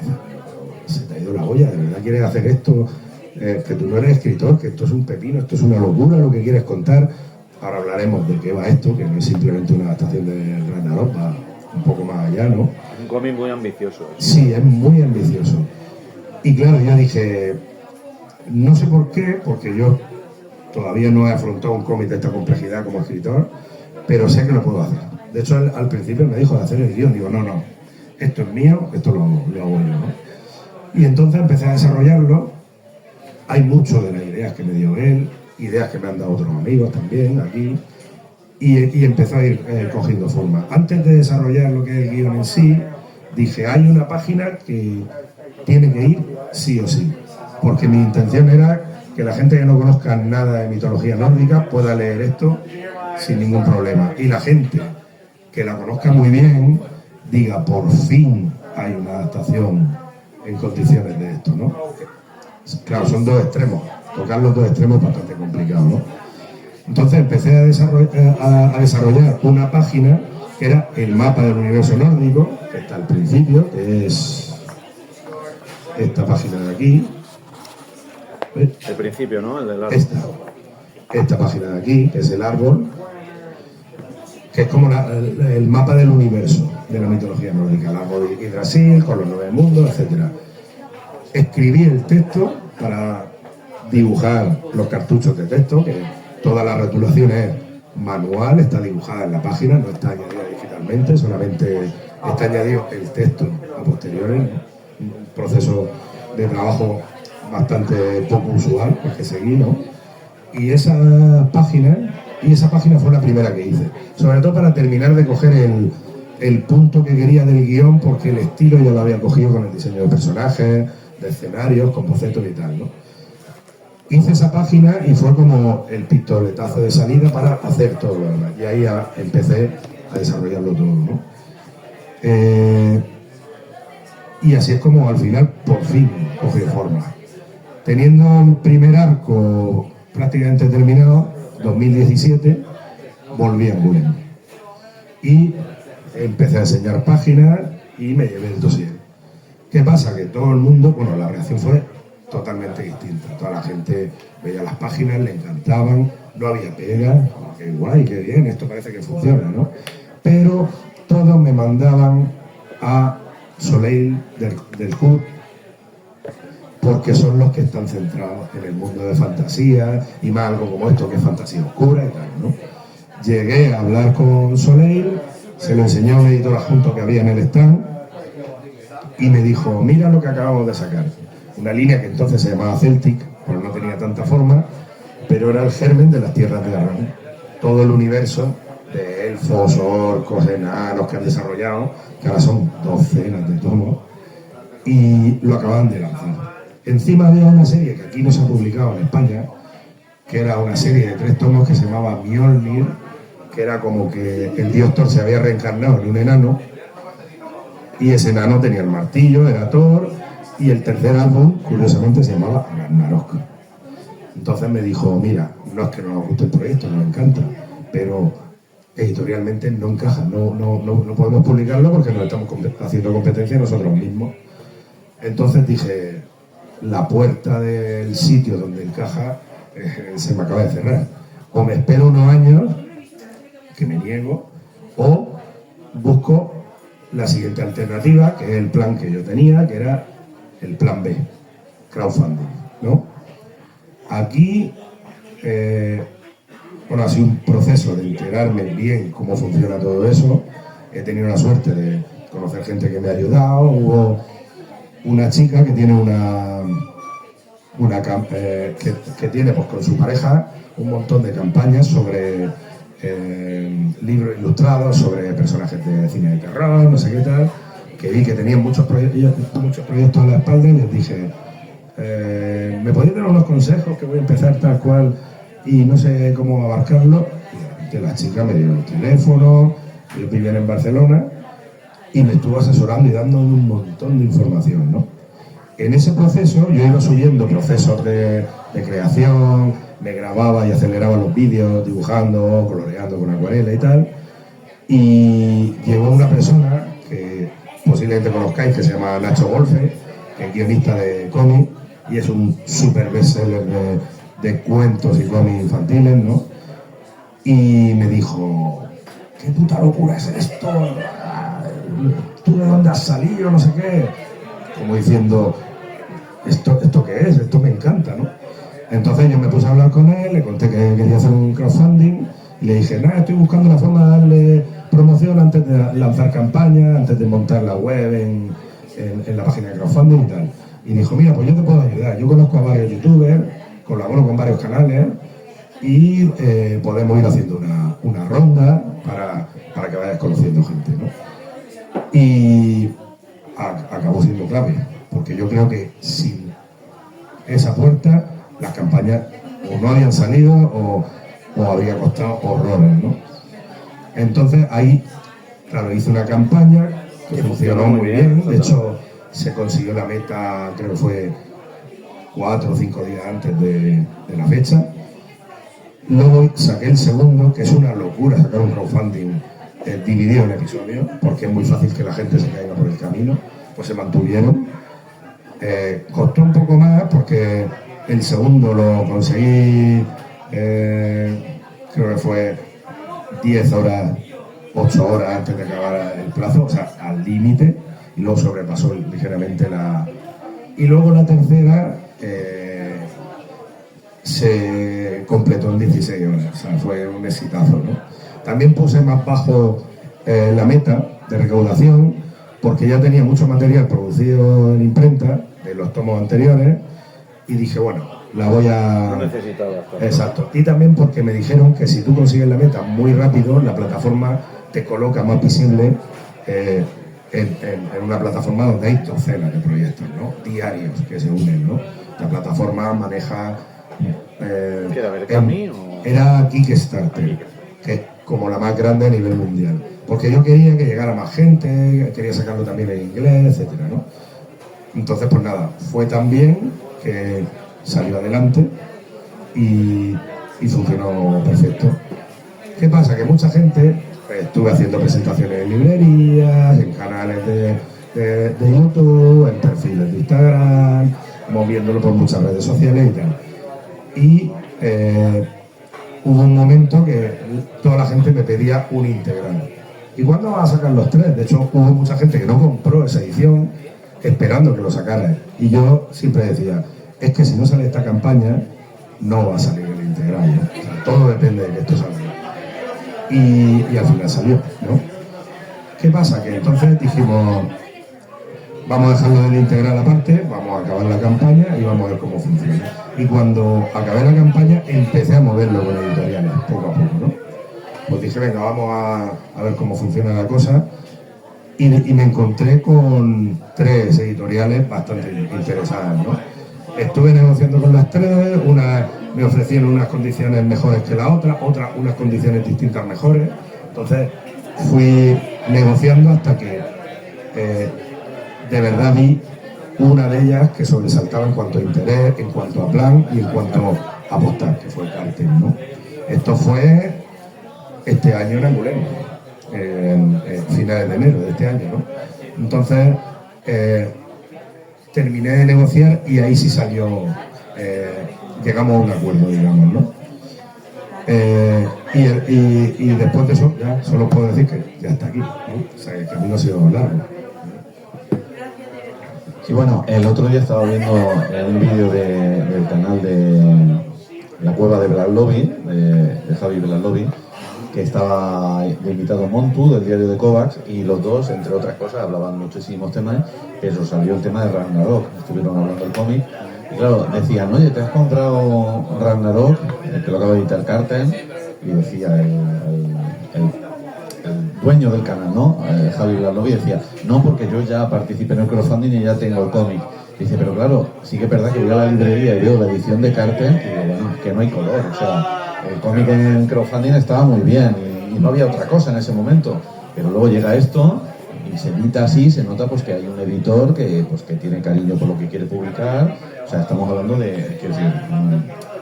se te ha ido la olla, ¿de verdad quieres hacer esto? Que tú no eres escritor, que esto es un pepino, esto es una locura lo que quieres contar. Ahora hablaremos de qué va esto, que no es simplemente una adaptación de Ragnarok, va un poco más allá, ¿no? Un cómic muy ambicioso. Sí, es muy ambicioso. Y claro, yo dije, no sé por qué, porque yo todavía no he afrontado un cómic de esta complejidad como escritor, pero sé que lo puedo hacer. De hecho, él, al principio me dijo de hacer el guión, digo, no, esto es mío, esto lo hago yo, ¿no? Y entonces empecé a desarrollarlo. Hay mucho de las ideas que me dio él, ideas que me han dado otros amigos también aquí, y empezó a ir cogiendo forma. Antes de desarrollar lo que es el guión en sí, dije, hay una página que tiene que ir sí o sí, porque mi intención era que la gente que no conozca nada de mitología nórdica pueda leer esto sin ningún problema, y la gente que la conozca muy bien diga, por fin hay una adaptación en condiciones de esto, ¿no? Claro, son dos extremos, tocar los dos extremos es bastante complicado, ¿no? Entonces empecé a desarrollar una página que era el mapa del universo nórdico, que está al principio, que es esta página de aquí. El principio, ¿no? El del árbol. Esta página de aquí, que es el árbol, que es como el mapa del universo de la mitología nórdica, el árbol de Yggdrasil, con los 9 mundos, etc. Escribí el texto para dibujar los cartuchos de texto, que toda la rotulación es manual, está dibujada en la página, no está añadida digitalmente, solamente está añadido el texto a posteriori, un proceso de trabajo bastante poco usual, pues que seguí, ¿no? Y esa página fue la primera que hice, sobre todo para terminar de coger el punto que quería del guión, porque el estilo ya lo había cogido con el diseño de personajes, de escenarios, con bocetos y tal, ¿no? Hice esa página y fue como el pistoletazo de salida para hacer todo lo demás, y ahí empecé a desarrollarlo todo, ¿no? Y así es como al final, por fin, cogió forma. Teniendo un primer arco prácticamente terminado, 2017, volví a Angoulême. Y empecé a enseñar páginas y me llevé el dossier. ¿Qué pasa? Que todo el mundo, bueno, la reacción fue totalmente distinta. Toda la gente veía las páginas, le encantaban, no había pega, qué guay, qué bien, esto parece que funciona, ¿no? Pero todos me mandaban a Soleil del Hood, porque son los que están centrados en el mundo de fantasía, y más algo como esto que es fantasía oscura y tal, ¿no? Llegué a hablar con Soleil, se lo enseñó a un editor adjunto que había en el stand, y me dijo, mira lo que acabamos de sacar. Una línea que entonces se llamaba Celtic, pero no tenía tanta forma, pero era el germen de las tierras de Arran. Todo el universo de elfos, orcos, enanos que han desarrollado, que ahora son docenas de tomos, y lo acababan de lanzar. Encima había una serie que aquí no se ha publicado en España, que era una serie de 3 tomos que se llamaba Mjolnir, que era como que el dios Thor se había reencarnado en un enano, y ese enano tenía el martillo, era Thor, y el tercer álbum, curiosamente, se llamaba Ragnarok. Entonces me dijo, mira, no es que no nos guste el proyecto, nos encanta, pero editorialmente no encaja, no podemos publicarlo porque nos estamos haciendo competencia nosotros mismos. Entonces dije, la puerta del sitio donde encaja se me acaba de cerrar. O me espero unos años, que me niego, o busco la siguiente alternativa, que es el plan que yo tenía, que era el plan B, crowdfunding, ¿no? Aquí, bueno, ha sido un proceso de enterarme bien cómo funciona todo eso. He tenido la suerte de conocer gente que me ha ayudado. Hubo una chica que tiene que tiene pues, con su pareja un montón de campañas sobre libros ilustrados, sobre personajes de cine de terror, no sé qué tal, que vi que tenían muchos proyectos a la espalda, y les dije, ¿me podéis dar unos consejos que voy a empezar tal cual y no sé cómo abarcarlo? Y la chica me dio el teléfono, ellos vivían en Barcelona, y me estuvo asesorando y dando un montón de información, ¿no? En ese proceso yo iba subiendo procesos de creación, me grababa y aceleraba los vídeos, dibujando, coloreando con acuarela y tal, y llegó una persona que posiblemente conozcáis, que se llama Nacho Golfe, que es guionista de cómic y es un super bestseller de cuentos y cómics infantiles, ¿no? Y me dijo, ¿qué puta locura es esto? ¿Tú de dónde has salido? No sé qué. Como diciendo, ¿esto qué es? Esto me encanta, ¿no? Entonces yo me puse a hablar con él, le conté le dije, nada, estoy buscando una forma de darle promoción antes de lanzar campaña, antes de montar la web en la página de crowdfunding y tal. Y dijo, mira, pues yo te puedo ayudar. Yo conozco a varios youtubers, colaboro con varios canales y podemos ir haciendo una ronda para que vayas conociendo gente, ¿no? Y acabó siendo clave, porque yo creo que sin esa puerta las campañas o no habían salido o habría costado horrores, ¿no? Entonces ahí, claro, hice una campaña que funcionó muy bien. De hecho, se consiguió la meta, creo que fue 4 o 5 días antes de la fecha. Luego saqué el segundo, que es una locura sacar un crowdfunding dividido en episodios, porque es muy fácil que la gente se caiga por el camino. Pues se mantuvieron. Costó un poco más porque el segundo lo conseguí, creo que fue 10 horas, 8 horas antes de acabar el plazo, o sea, al límite, y luego sobrepasó ligeramente Y luego la tercera se completó en 16 horas, o sea, fue un exitazo, ¿no? También puse más bajo la meta de recaudación, porque ya tenía mucho material producido en imprenta, de los tomos anteriores, y dije, bueno, la voy a... No necesitaba. Exacto. Y también porque me dijeron que si tú consigues la meta muy rápido, la plataforma te coloca más visible en una plataforma donde hay docenas de proyectos, ¿no? Diarios que se unen, ¿no? La plataforma maneja... ¿Qué era, Berkami o...? Era Kickstarter, que es como la más grande a nivel mundial. Porque yo quería que llegara más gente, quería sacarlo también en inglés, etcétera, ¿no? Entonces, pues nada, fue tan bien que salió adelante y funcionó perfecto. ¿Qué pasa? Que mucha gente, estuve haciendo presentaciones en librerías, en canales de YouTube, en perfiles de Instagram, moviéndolo por muchas redes sociales y tal. Y hubo un momento que toda la gente me pedía un integral. ¿Y cuándo vas a sacar los 3? De hecho, hubo mucha gente que no compró esa edición esperando que lo sacara. Y yo siempre decía, es que si no sale esta campaña, no va a salir el integral, ¿no? O sea, todo depende de que esto salga. Y al final salió, ¿no? ¿Qué pasa? Que entonces dijimos, vamos a dejarlo del integral aparte, vamos a acabar la campaña y vamos a ver cómo funciona. Y cuando acabé la campaña, empecé a moverlo con editoriales, poco a poco, ¿no? Pues dije, venga, vamos a ver cómo funciona la cosa. Y me encontré con 3 editoriales bastante interesadas, ¿no? Estuve negociando con las 3, una me ofrecieron unas condiciones mejores que la otra unas condiciones distintas mejores. Entonces fui negociando hasta que de verdad vi una de ellas que sobresaltaba en cuanto a interés, en cuanto a plan y en cuanto a apostar, que fue el Cartel, ¿no? Esto fue este año en Angulema, en finales de enero de este año, ¿no? Entonces terminé de negociar y ahí sí salió, llegamos a un acuerdo, digamos, ¿no? Y después de eso ya solo puedo decir que ya está aquí, ¿no? O sea, el camino ha sido largo. Y bueno, el otro día estaba viendo un vídeo del canal de La Cueva de Blaslovi, de Javi Blaslovi, que estaba de invitado Montu, del diario de Kovacs, y los dos, entre otras cosas, hablaban muchísimos temas, pero salió el tema de Ragnarok, estuvieron hablando del cómic, y claro, decían, oye, ¿te has comprado Ragnarok, que lo acaba de editar Cartel? Y decía el dueño del canal, ¿no? Javi Blaslovi decía, no, porque yo ya participé en el crowdfunding y ya tengo el cómic. Dice, pero claro, sí que es verdad que voy a la librería y veo la edición de Cartel y digo, bueno, es que no hay color, o sea, el cómic en crowdfunding estaba muy bien y no había otra cosa en ese momento, pero luego llega esto y se edita así, se nota pues que hay un editor que tiene cariño por lo que quiere publicar, o sea, estamos hablando de, quiero decir,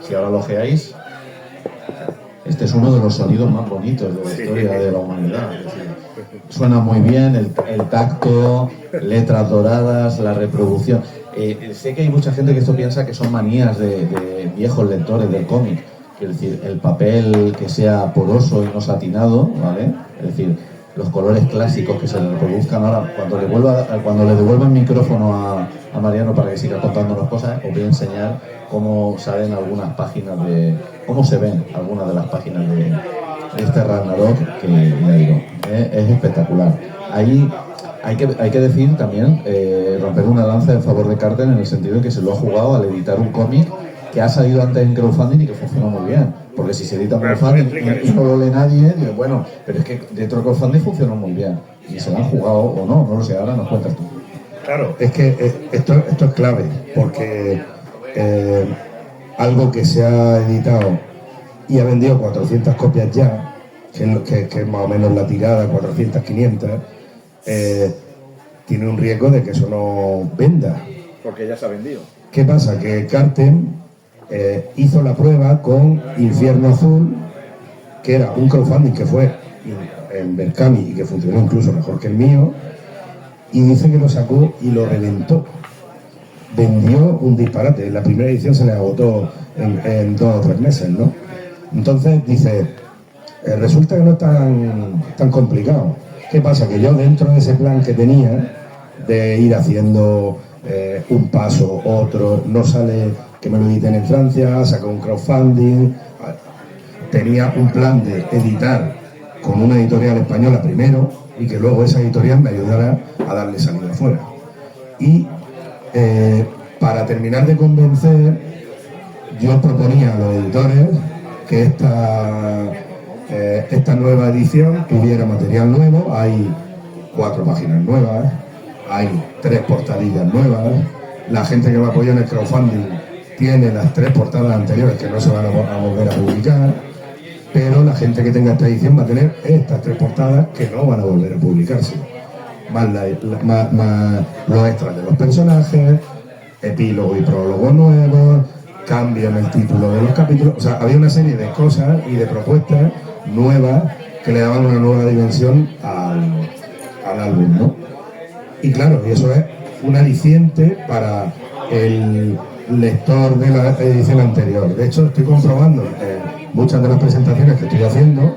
si ahora lo ojeáis, este es uno de los sonidos más bonitos de la historia de la humanidad. Es decir, suena muy bien, el tacto, letras doradas, la reproducción. Sé que hay mucha gente que esto piensa que son manías de viejos lectores del cómic. Es decir, el papel que sea poroso y no satinado, ¿vale? Es decir, los colores clásicos que se reproduzcan ahora. Cuando le devuelva el micrófono a Mariano para que siga contándonos cosas, os voy a enseñar cómo salen algunas páginas cómo se ven algunas de las páginas este Ragnarok, que ya digo, es espectacular. Ahí hay que decir también, romper una lanza en favor de Carter en el sentido de que se lo ha jugado al editar un cómic que ha salido antes en crowdfunding y que funcionó muy bien. Porque si se edita en crowdfunding y no lo lee nadie, digo, bueno, pero es que dentro de crowdfunding funcionó muy bien. Y se lo han jugado o no, no lo sé, ahora nos cuentas tú. Claro, es que esto es clave, porque algo que se ha editado y ha vendido 400 copias ya, que es más o menos la tirada, 400, 500, tiene un riesgo de que eso no venda. Porque ya se ha vendido. ¿Qué pasa? Que Carten hizo la prueba con Infierno Azul, que era un crowdfunding que fue en Berkami y que funcionó incluso mejor que el mío, y dice que lo sacó y lo reventó. Vendió un disparate. La primera edición se le agotó en 2 o 3 meses, ¿no? Entonces dice, resulta que no es tan complicado. ¿Qué pasa? Que yo dentro de ese plan que tenía de ir haciendo un paso, otro, no sale que me lo editen en Francia, saco un crowdfunding, tenía un plan de editar con una editorial española primero y que luego esa editorial me ayudara a darle salida afuera. Y para terminar de convencer, yo proponía a los editores que esta nueva edición tuviera material nuevo. Hay 4 páginas nuevas, hay 3 portadillas nuevas, la gente que me apoyó en el crowdfunding tiene las 3 portadas anteriores que no se van a volver a publicar, pero la gente que tenga esta edición va a tener estas 3 portadas que no van a volver a publicarse, más los extras de los personajes, epílogo y prólogo nuevos, cambian el título de los capítulos. O sea, había una serie de cosas y de propuestas nuevas que le daban una nueva dimensión al álbum, ¿no? Y claro, y eso es un aliciente para el lector de la edición anterior. De hecho, estoy comprobando en muchas de las presentaciones que estoy haciendo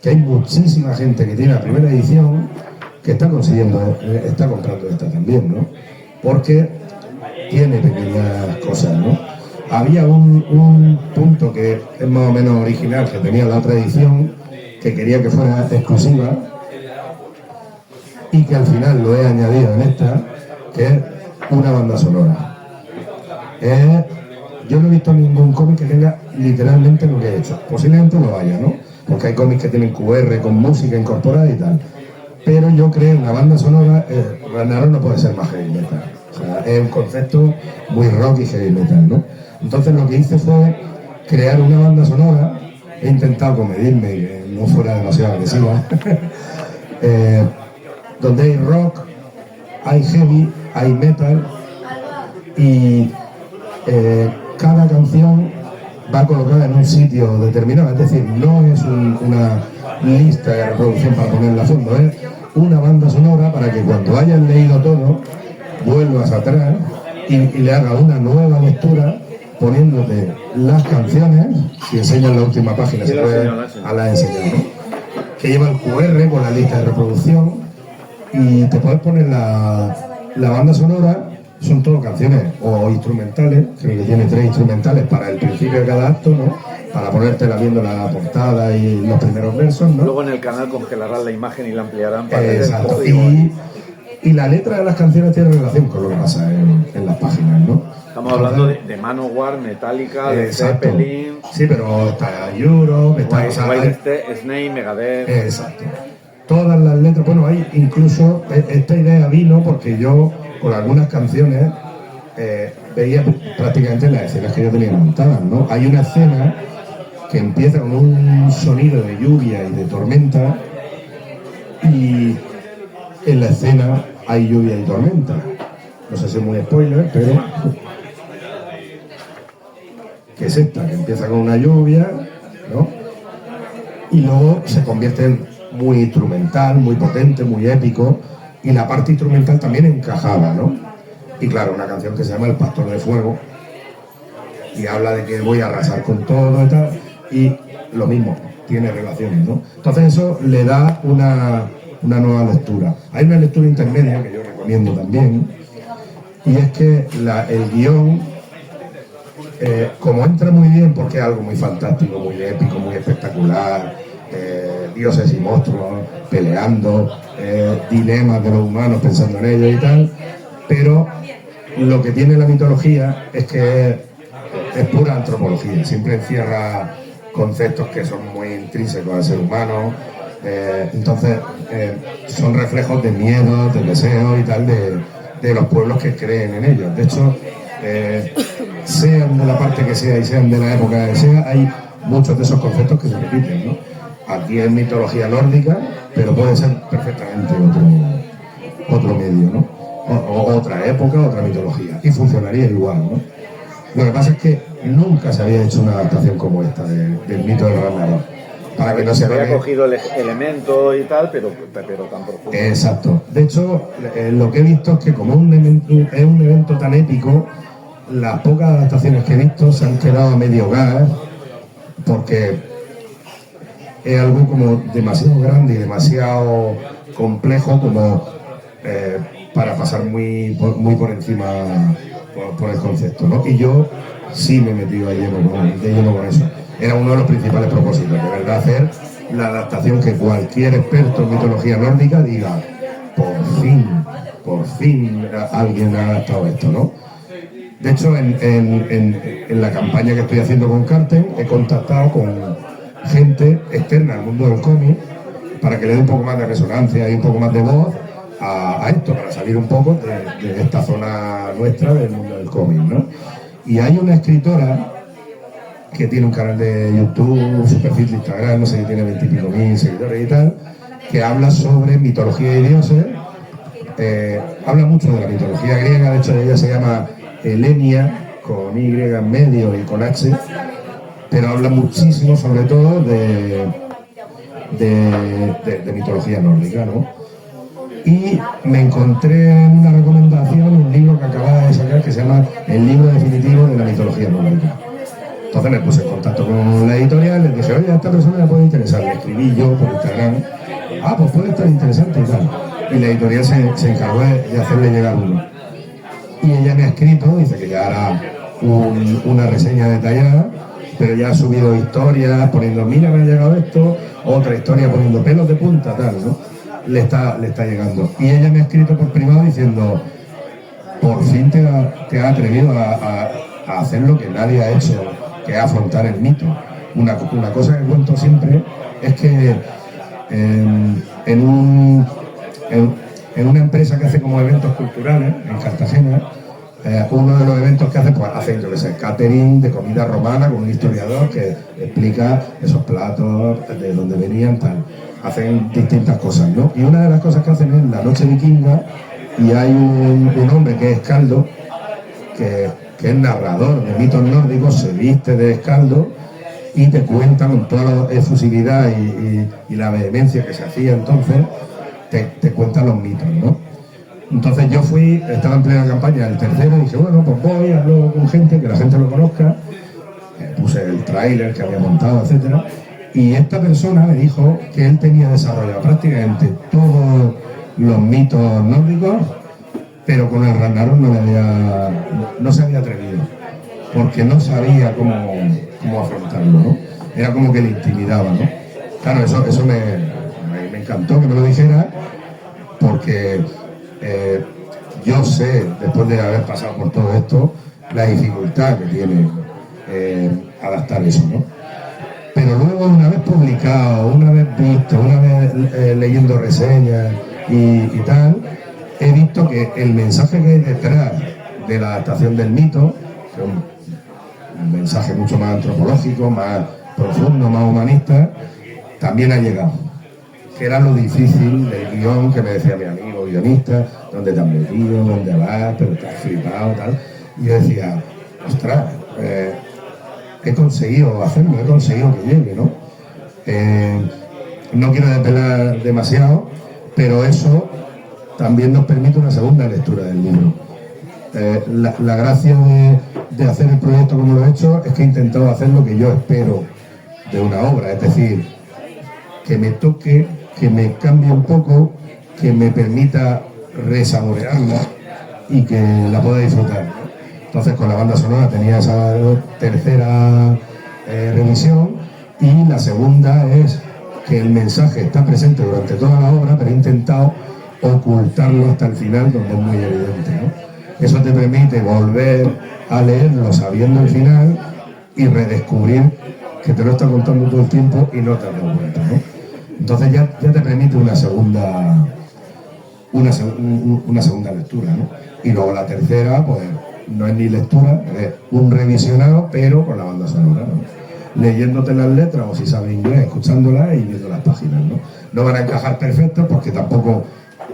que hay muchísima gente que tiene la primera edición que está consiguiendo, está comprando esta también, ¿no? Porque tiene pequeñas cosas, ¿no? Había un punto que es más o menos original que tenía la otra edición, que quería que fuera exclusiva y que al final lo he añadido en esta, que es una banda sonora. Yo no he visto ningún cómic que tenga literalmente lo que he hecho. Posiblemente lo haya, ¿no? Porque hay cómics que tienen QR con música incorporada y tal. Pero yo creo una banda sonora, Ragnarok no puede ser más heavy metal. O sea, es un concepto muy rock y heavy metal, ¿no? Entonces lo que hice fue crear una banda sonora. He intentado comedirme que no fuera demasiado agresiva. Donde hay rock, hay heavy, hay metal y cada canción va colocada en un sitio determinado, es decir, no es una lista de reproducción para ponerla a fondo, es una banda sonora para que cuando hayas leído todo vuelvas atrás y le hagas una nueva lectura poniéndote las canciones. Si enseñas la última página se puede a la enseñar, ¿no? Que lleva el QR con la lista de reproducción y te puedes poner la banda sonora. Son todo canciones o instrumentales, creo que tiene 3 instrumentales para el principio de cada acto, ¿no? Para ponértela viendo la portada y los primeros versos, ¿no? Luego en el canal congelarán la imagen y la ampliarán para exacto. Y la letra de las canciones tiene relación con lo que pasa en las páginas, ¿no? Estamos hablando de Manowar, Metallica, de Zeppelin. Sí, pero está Europe, está Snake, Megadeth. Exacto. Todas las letras, bueno, hay incluso esta idea vino porque yo con algunas canciones veía prácticamente las escenas que yo tenía montadas, ¿no? Hay una escena que empieza con un sonido de lluvia y de tormenta y en la escena hay lluvia y tormenta. No sé si es muy spoiler, pero que es esta, que empieza con una lluvia, ¿no? Y luego se convierte en muy instrumental, muy potente, muy épico, y la parte instrumental también encajaba, ¿no? Y claro, una canción que se llama El Pastor de Fuego, y habla de que voy a arrasar con todo y tal, y lo mismo, tiene relaciones, ¿no? Entonces eso le da una nueva lectura. Hay una lectura intermedia que yo recomiendo también, y es que el guión, como entra muy bien porque es algo muy fantástico, muy épico, muy espectacular, dioses y monstruos peleando, dilemas de los humanos pensando en ellos y tal, pero lo que tiene la mitología es que es pura antropología, siempre encierra conceptos que son muy intrínsecos al ser humano, entonces son reflejos de miedos, de deseos y tal de los pueblos que creen en ellos. De hecho, sean de la parte que sea y sean de la época que sea, hay muchos de esos conceptos que se repiten, ¿no? Aquí es mitología nórdica, pero puede ser perfectamente otro medio, ¿no? O otra época, otra mitología, y funcionaría igual, ¿no? Lo que pasa es que nunca se había hecho una adaptación como esta del mito del Ragnarok. Para que no se había cogido el elemento y tal, pero tan profundo. Exacto. De hecho, lo que he visto es que como es un evento tan épico, las pocas adaptaciones que he visto se han quedado a medio gas, porque es algo como demasiado grande y demasiado complejo como para pasar muy por encima por el concepto, ¿no? Y yo sí me he metido de lleno con eso. Era uno de los principales propósitos, de verdad, hacer la adaptación que cualquier experto en mitología nórdica diga, por fin alguien ha adaptado esto, ¿no? De hecho, en la campaña que estoy haciendo con Carten, he contactado con gente externa al mundo del cómic para que le dé un poco más de resonancia y un poco más de voz a esto, para salir un poco de esta zona nuestra del mundo del cómic, ¿no? Y hay una escritora que tiene un canal de YouTube, su perfil de Instagram, no sé si tiene 20 y pico mil seguidores y tal, que habla sobre mitología y dioses, habla mucho de la mitología griega, de hecho ella se llama Elenia, con Y en medio y con H, pero habla muchísimo sobre todo de mitología nórdica, ¿no? Y me encontré en una recomendación un libro que acababa de sacar que se llama El libro definitivo de la mitología nórdica. Entonces me puse en contacto con la editorial, les dije, oye, a esta persona le puede interesar, le escribí yo por Instagram, pues puede estar interesante y tal. Y la editorial se encargó de hacerle llegar uno. Y ella me ha escrito, dice que ya hará una reseña detallada, pero ya ha subido historias poniendo, mira, me ha llegado esto, otra historia poniendo pelos de punta, tal, ¿no? Le está llegando. Y ella me ha escrito por privado diciendo, por fin te has atrevido a hacer lo que nadie ha hecho, que es afrontar el mito. Una cosa que cuento siempre es que en una empresa que hace como eventos culturales en Cartagena, uno de los eventos que hace, pues hace, yo que sé, catering de comida romana con un historiador que explica esos platos, de dónde venían, tal. Hacen distintas cosas, ¿no? Y una de las cosas que hacen es la noche vikinga, y hay un hombre que es Escaldo, que es narrador de mitos nórdicos, se viste de Escaldo y te cuenta con toda la efusividad y la vehemencia que se hacía entonces, te cuentan los mitos, ¿no? Entonces yo estaba en plena campaña del tercero y dije, bueno, pues voy, hablo con gente, que la gente lo conozca, puse el tráiler que había montado, etcétera, y esta persona me dijo que él tenía desarrollado prácticamente todos los mitos nórdicos, pero con el Ragnarok no se había atrevido, porque no sabía cómo afrontarlo, ¿no? Era como que le intimidaba, ¿no? Claro, eso me encantó que me lo dijera, porque yo sé, después de haber pasado por todo esto, la dificultad que tiene adaptar eso, ¿no? Pero luego, una vez publicado, una vez visto, una vez leyendo reseñas y tal, he visto que el mensaje que hay detrás de la adaptación del mito, que es un mensaje mucho más antropológico, más profundo, más humanista, también ha llegado. Que era lo difícil del guión, que me decía mi amigo guionista, dónde te has metido, dónde vas, pero estás flipado, tal. Y yo decía, ostras, he conseguido hacerlo, he conseguido que llegue, ¿no? No quiero desvelar demasiado, pero eso también nos permite una segunda lectura del libro. La gracia de hacer el proyecto como lo he hecho es que he intentado hacer lo que yo espero de una obra, es decir, que me toque, que me cambie un poco, que me permita resaborearla y que la pueda disfrutar, ¿no? Entonces, con la banda sonora tenía esa tercera revisión, y la segunda es que el mensaje está presente durante toda la obra, pero he intentado ocultarlo hasta el final, donde es muy evidente, ¿no? Eso te permite volver a leerlo sabiendo el final y redescubrir que te lo está contando todo el tiempo y no te has dado cuenta, ¿no? Entonces ya te permite una segunda lectura, ¿no? Y luego la tercera, pues no es ni lectura, es un revisionado, pero con la banda sonora, ¿no? Leyéndote las letras, o si sabes inglés, escuchándolas y viendo las páginas, ¿no? No van a encajar perfectos porque tampoco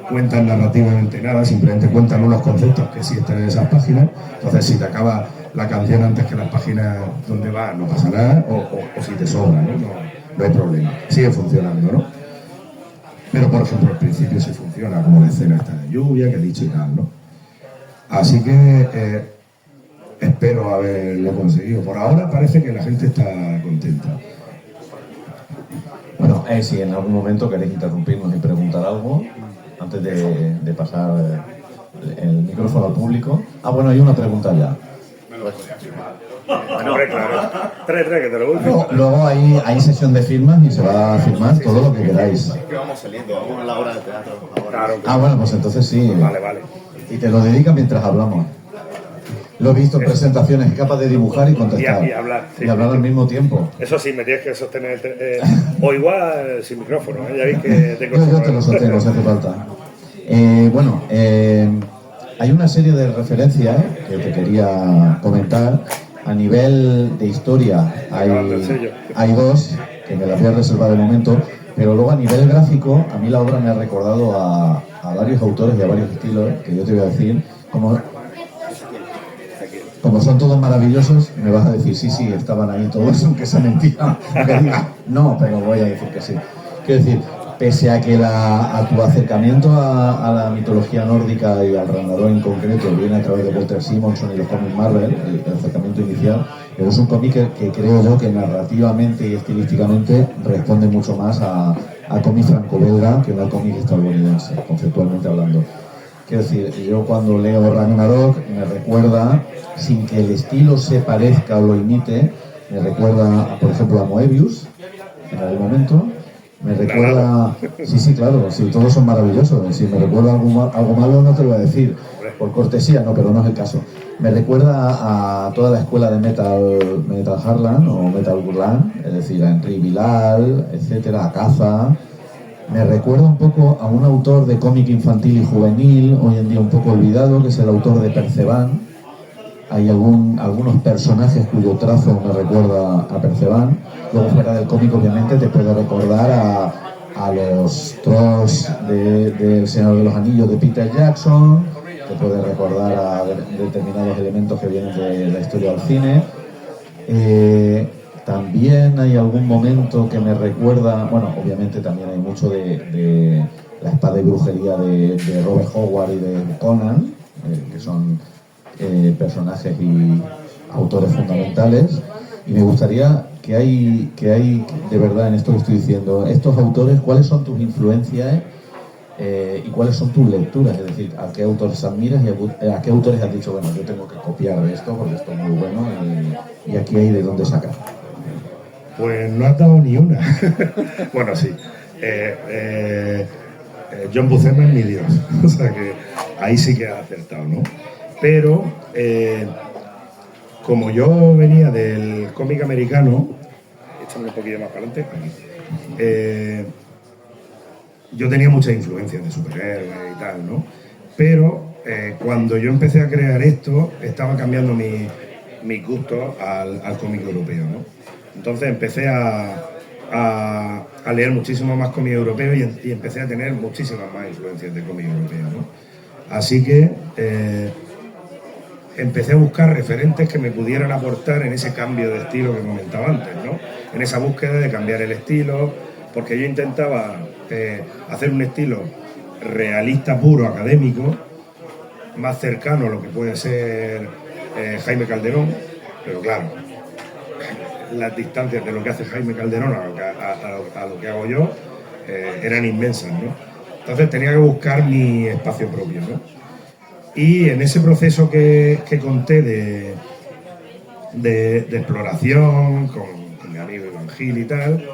cuentan narrativamente nada, simplemente cuentan unos conceptos que sí están en esas páginas. Entonces, si te acaba la canción antes que las páginas donde va, no pasa nada, o si te sobra, ¿no? No hay problema, sigue funcionando, ¿no? Pero, por ejemplo, al principio sí funciona, como la escena esta de lluvia que he dicho y tal, ¿no? Así que espero haberlo conseguido. Por ahora parece que la gente está contenta. Bueno, si en algún momento queréis interrumpirnos y preguntar algo, antes de pasar el micrófono al público. Ah, bueno, hay una pregunta ya. Bueno, claro. Trae, que te lo voy a Luego hay sesión de firmas y se va a firmar todo lo que queráis. Que vamos saliendo, vamos a la hora de teatro. Claro. Ah, bueno, pues entonces sí. Vale. Y te lo dedica mientras hablamos. Lo he visto en presentaciones, es capaz de dibujar y contestar. Y hablar. Sí. Y hablar al mismo tiempo. Eso sí, me tienes que sostener o igual sin micrófono, ¿eh? Ya veis que tengo... Yo te lo sostengo si hace falta. Hay una serie de referencias que te quería comentar. A nivel de historia hay dos, que me las voy a reservar de momento, pero luego a nivel gráfico, a mí la obra me ha recordado a varios autores y a varios estilos, que yo te voy a decir, como son todos maravillosos, me vas a decir, sí, estaban ahí todos, aunque sea mentira, aunque diga, no, pero voy a decir que sí. Quiero decir, pese a que a tu acercamiento a la mitología nórdica y al Ragnarok en concreto viene a través de Walter Simonson y los cómics Marvel, el acercamiento inicial, pero es un cómic que creo yo que narrativamente y estilísticamente responde mucho más a cómic franco-belga que no al cómic estadounidense, conceptualmente hablando. Quiero decir, yo cuando leo Ragnarok me recuerda, sin que el estilo se parezca o lo imite, me recuerda, por ejemplo, a Moebius, en algún momento. Me recuerda... Sí, claro, sí, todos son maravillosos. Si me recuerda algo malo no te lo voy a decir, por cortesía, no, pero no es el caso. Me recuerda a toda la escuela de Metal Harlan o Metal Burlan, es decir, a Henry Bilal, etcétera, a Caza. Me recuerda un poco a un autor de cómic infantil y juvenil, hoy en día un poco olvidado, que es el autor de Perceban. Hay algunos personajes cuyo trazo me recuerda a Perceban. Luego, fuera del cómic, obviamente, te puede recordar a los Trolls del Señor de los Anillos de Peter Jackson, te puede recordar a determinados elementos que vienen de la historia del cine. También hay algún momento que me recuerda, bueno, obviamente también hay mucho de la espada y brujería de Robert Howard y de Conan, que son personajes y autores fundamentales. Y me gustaría que hay de verdad en esto que estoy diciendo, estos autores, ¿cuáles son tus influencias y cuáles son tus lecturas? Es decir, ¿a qué autores admiras y a qué autores has dicho, bueno, yo tengo que copiar de esto porque esto es muy bueno y aquí hay de dónde sacar? Pues no has dado ni una. Bueno, sí. John Buscema es mi Dios. O sea que ahí sí que has acertado, ¿no? Pero como yo venía del cómic americano, échame un poquillo más para adelante, yo tenía muchas influencias de superhéroes y tal, ¿no? Pero cuando yo empecé a crear esto, estaba cambiando mis gustos al cómic europeo, ¿no? Entonces empecé a leer muchísimo más cómic europeo y empecé a tener muchísimas más influencias de cómic europeo, ¿no? Así que empecé a buscar referentes que me pudieran aportar en ese cambio de estilo que comentaba antes, ¿no? En esa búsqueda de cambiar el estilo, porque yo intentaba hacer un estilo realista, puro, académico, más cercano a lo que puede ser Jaime Calderón, pero claro, las distancias de lo que hace Jaime Calderón a lo que hago yo eran inmensas, ¿no? Entonces tenía que buscar mi espacio propio, ¿no? Y en ese proceso que conté de exploración con mi amigo Iván Gil y tal,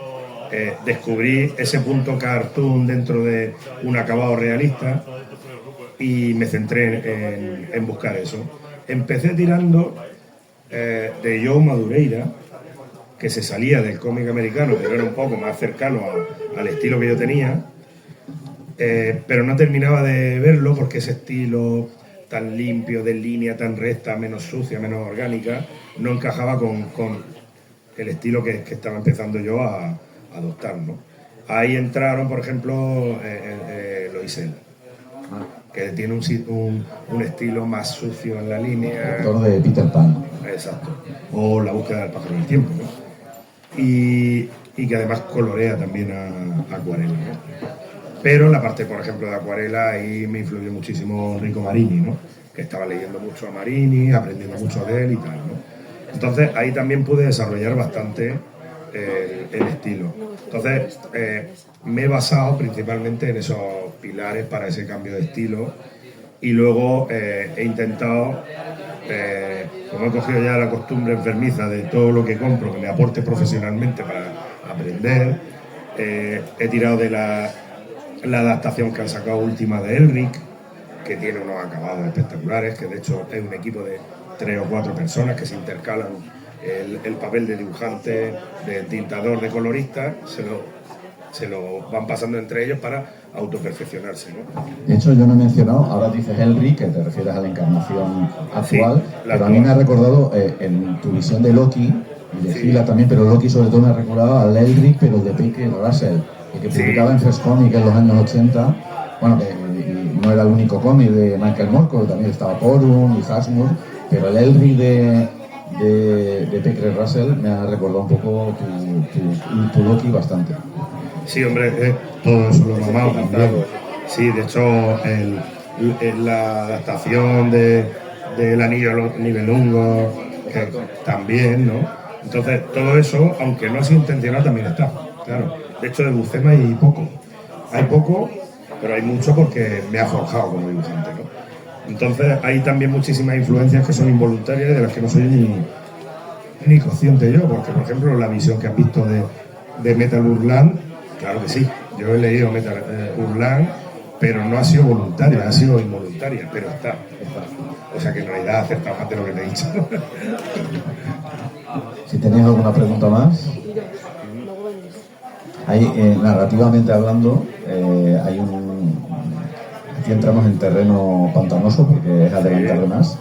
descubrí ese punto cartoon dentro de un acabado realista y me centré en buscar eso. Empecé tirando de Joe Madureira, que se salía del cómic americano, pero era un poco más cercano al estilo que yo tenía, pero no terminaba de verlo porque ese estilo tan limpio, de línea tan recta, menos sucia, menos orgánica, no encajaba con el estilo que estaba empezando yo a adoptar, ¿no? Ahí entraron, por ejemplo, Loisel, que tiene un estilo más sucio en la línea. Autor de Peter Pan. Exacto. O La búsqueda del pájaro del tiempo, ¿no? Y que además colorea también a acuarela, ¿no? Pero en la parte, por ejemplo, de acuarela, ahí me influyó muchísimo Enrico Marini, ¿no? Que estaba leyendo mucho a Marini, aprendiendo mucho de él y tal, ¿no? Entonces ahí también pude desarrollar bastante el estilo. Entonces me he basado principalmente en esos pilares para ese cambio de estilo y luego he intentado, como he cogido ya la costumbre enfermiza de todo lo que compro que me aporte profesionalmente para aprender, he tirado de la adaptación que han sacado última de Elric, que tiene unos acabados espectaculares, que de hecho es un equipo de 3 o 4 personas que se intercalan el papel de dibujante, de tintador, de colorista, se lo van pasando entre ellos para autoperfeccionarse, ¿no? De hecho, yo no he mencionado, ahora dices Elric, que te refieres a la encarnación actual, Sí, pero a mí me ha recordado en tu visión de Loki, y de Gila también, pero Loki sobre todo me ha recordado al Elric, pero de Peter Russell, que publicaba en First Comic en los años 80, bueno, que no era el único cómic de Michael Moorcock, también estaba Porum y Hasmur, pero el Elric de Peter Russell me ha recordado un poco tu Loki bastante. Sí, hombre, todo eso lo he mamado también. Sí, de hecho, la adaptación del Anillo Nibelungo, que también, ¿no? Entonces, todo eso, aunque no ha sido intencional, también está, claro. De hecho, de Buscema hay poco. Hay poco, pero hay mucho porque me ha forjado como dibujante, ¿no? Entonces, hay también muchísimas influencias que son involuntarias y de las que no soy ni consciente yo, porque, por ejemplo, la visión que has visto de Metal Hurlant, claro que sí, yo he leído Metal Hurlant, pero no ha sido voluntaria, ha sido involuntaria, pero está. O sea que en realidad ha acertado más de lo que te he dicho. Si tenéis alguna pregunta más. Hay, narrativamente hablando, hay aquí entramos en terreno pantanoso porque es adelantar de más.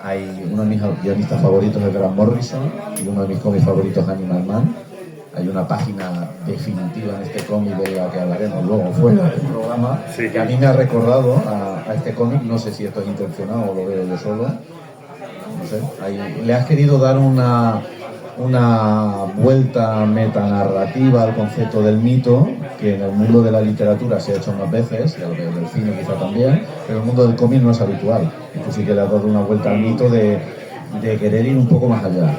Hay uno de mis guionistas favoritos es Grant Morrison y uno de mis cómics favoritos es Animal Man. Hay una página definitiva en este cómic de la que hablaremos luego fuera del programa, que a mí me ha recordado a este cómic. No sé si esto es intencionado o lo veo yo solo. No sé. Le has querido dar una vuelta metanarrativa al concepto del mito, que en el mundo de la literatura se ha hecho más veces, y del cine quizá también, pero en el mundo del cómic no es habitual. Y tú sí que le has dado una vuelta al mito de querer ir un poco más allá.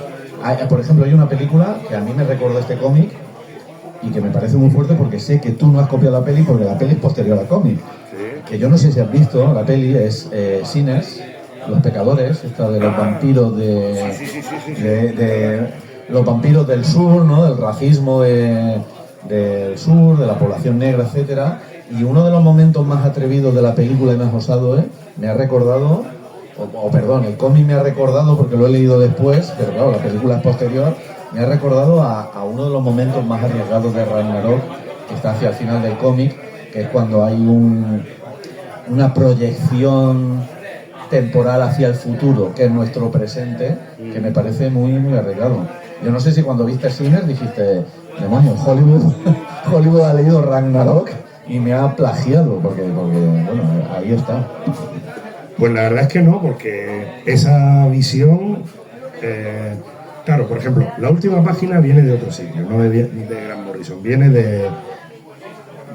Por ejemplo, hay una película que a mí me recordó este cómic y que me parece muy fuerte porque sé que tú no has copiado la peli porque la peli es posterior al cómic. Que yo no sé si has visto, la peli es Sinners, Los Pecadores, esta de los vampiros de los vampiros del sur, ¿no? Del racismo del sur, de la población negra, etcétera. Y uno de los momentos más atrevidos de la película y más osado, me ha recordado, perdón, el cómic me ha recordado porque lo he leído después, pero claro, la película es posterior, me ha recordado a uno de los momentos más arriesgados de Ragnarok, que está hacia el final del cómic, que es cuando hay una proyección temporal hacia el futuro, que es nuestro presente, que me parece muy, muy arriesgado. Yo no sé si cuando viste Sinners dijiste, demonios, Hollywood ha leído Ragnarok y me ha plagiado, porque bueno, ahí está. Pues la verdad es que no, porque esa visión, claro, por ejemplo, la última página viene de otro sitio, no de Grant Morrison, viene de...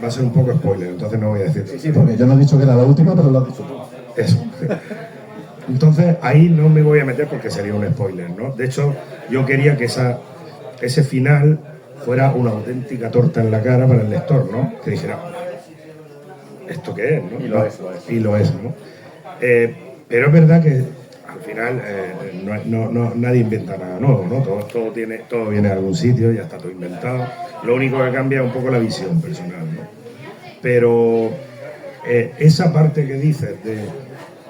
Va a ser un poco spoiler, entonces no voy a decir. Sí, porque yo no he dicho que era la última, pero lo has dicho tú. Eso. Entonces ahí no me voy a meter porque sería un spoiler, ¿no? De hecho, yo quería que ese final fuera una auténtica torta en la cara para el lector, ¿no? Que dijera, ¿esto qué es? ¿No? Y lo es. Y lo es, ¿no? Pero es verdad que al final nadie inventa nada nuevo, ¿no? Todo viene de algún sitio, ya está todo inventado. Lo único que cambia es un poco la visión personal, ¿no? Pero esa parte que dices de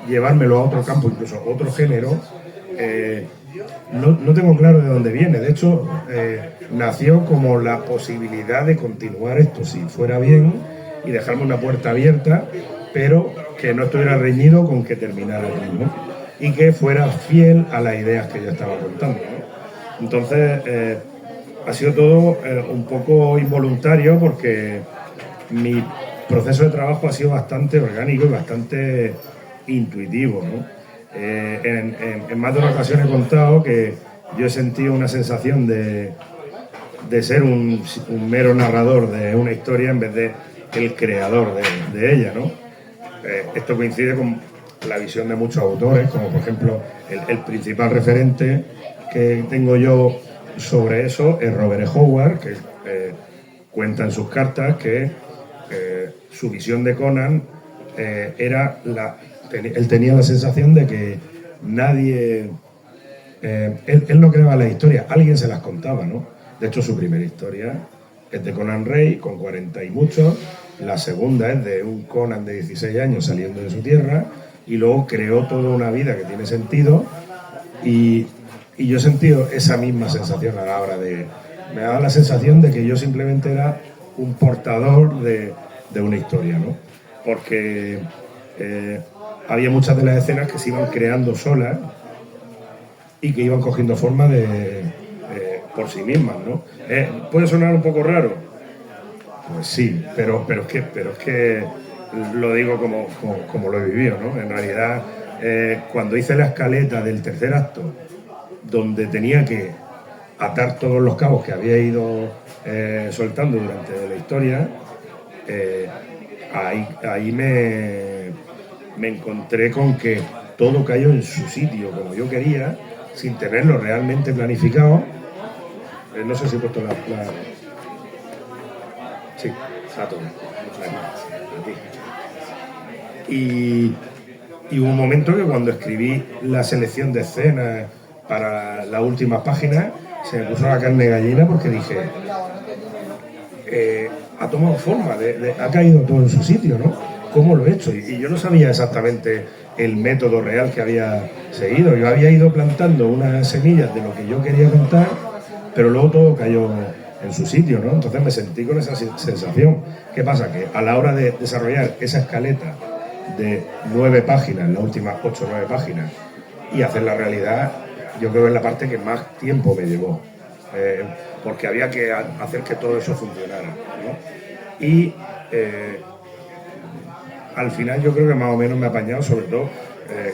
llevármelo a otro campo, incluso a otro género, no tengo claro de dónde viene. De hecho, nació como la posibilidad de continuar esto si fuera bien y dejarme una puerta abierta, pero que no estuviera reñido con que terminara aquí, ¿no? Y que fuera fiel a las ideas que yo estaba contando, ¿no? Entonces, ha sido todo un poco involuntario porque mi proceso de trabajo ha sido bastante orgánico y bastante intuitivo, ¿no? En más de una ocasión he contado que yo he sentido una sensación de ser un mero narrador de una historia en vez de el creador de ella, ¿no? Esto coincide con la visión de muchos autores, como por ejemplo el principal referente que tengo yo sobre eso es Robert E. Howard, que cuenta en sus cartas que su visión de Conan era él tenía la sensación de que nadie él no creaba las historias, alguien se las contaba, ¿no? De hecho, su primera historia es de Conan Rey, con 40 y muchos. La segunda es de un Conan de 16 años saliendo de su tierra, y luego creó toda una vida que tiene sentido, y yo he sentido esa misma sensación a la hora de... Me daba la sensación de que yo simplemente era un portador de una historia, ¿no? Porque había muchas de las escenas que se iban creando solas y que iban cogiendo forma por sí mismas, ¿no? ¿Puede sonar un poco raro? Pues sí, pero es que lo digo como lo he vivido, ¿no? En realidad, cuando hice la escaleta del tercer acto, donde tenía que atar todos los cabos que había ido soltando durante la historia, ahí me encontré con que todo cayó en su sitio como yo quería, sin tenerlo realmente planificado. No sé si he puesto la... Sí, está todo. Y hubo un momento que cuando escribí la selección de escenas para las últimas páginas, se me puso la carne de gallina porque dije, ha tomado forma, ha caído todo en su sitio, ¿no? ¿Cómo lo he hecho? Y yo no sabía exactamente el método real que había seguido. Yo había ido plantando unas semillas de lo que yo quería contar, pero luego todo cayó en su sitio, ¿no? Entonces me sentí con esa sensación. ¿Qué pasa? Que a la hora de desarrollar esa escaleta de 9 páginas, las últimas 8 o 9 páginas, y hacer la realidad, yo creo que es la parte que más tiempo me llevó, porque había que hacer que todo eso funcionara, ¿no? Y al final yo creo que más o menos me he apañado, sobre todo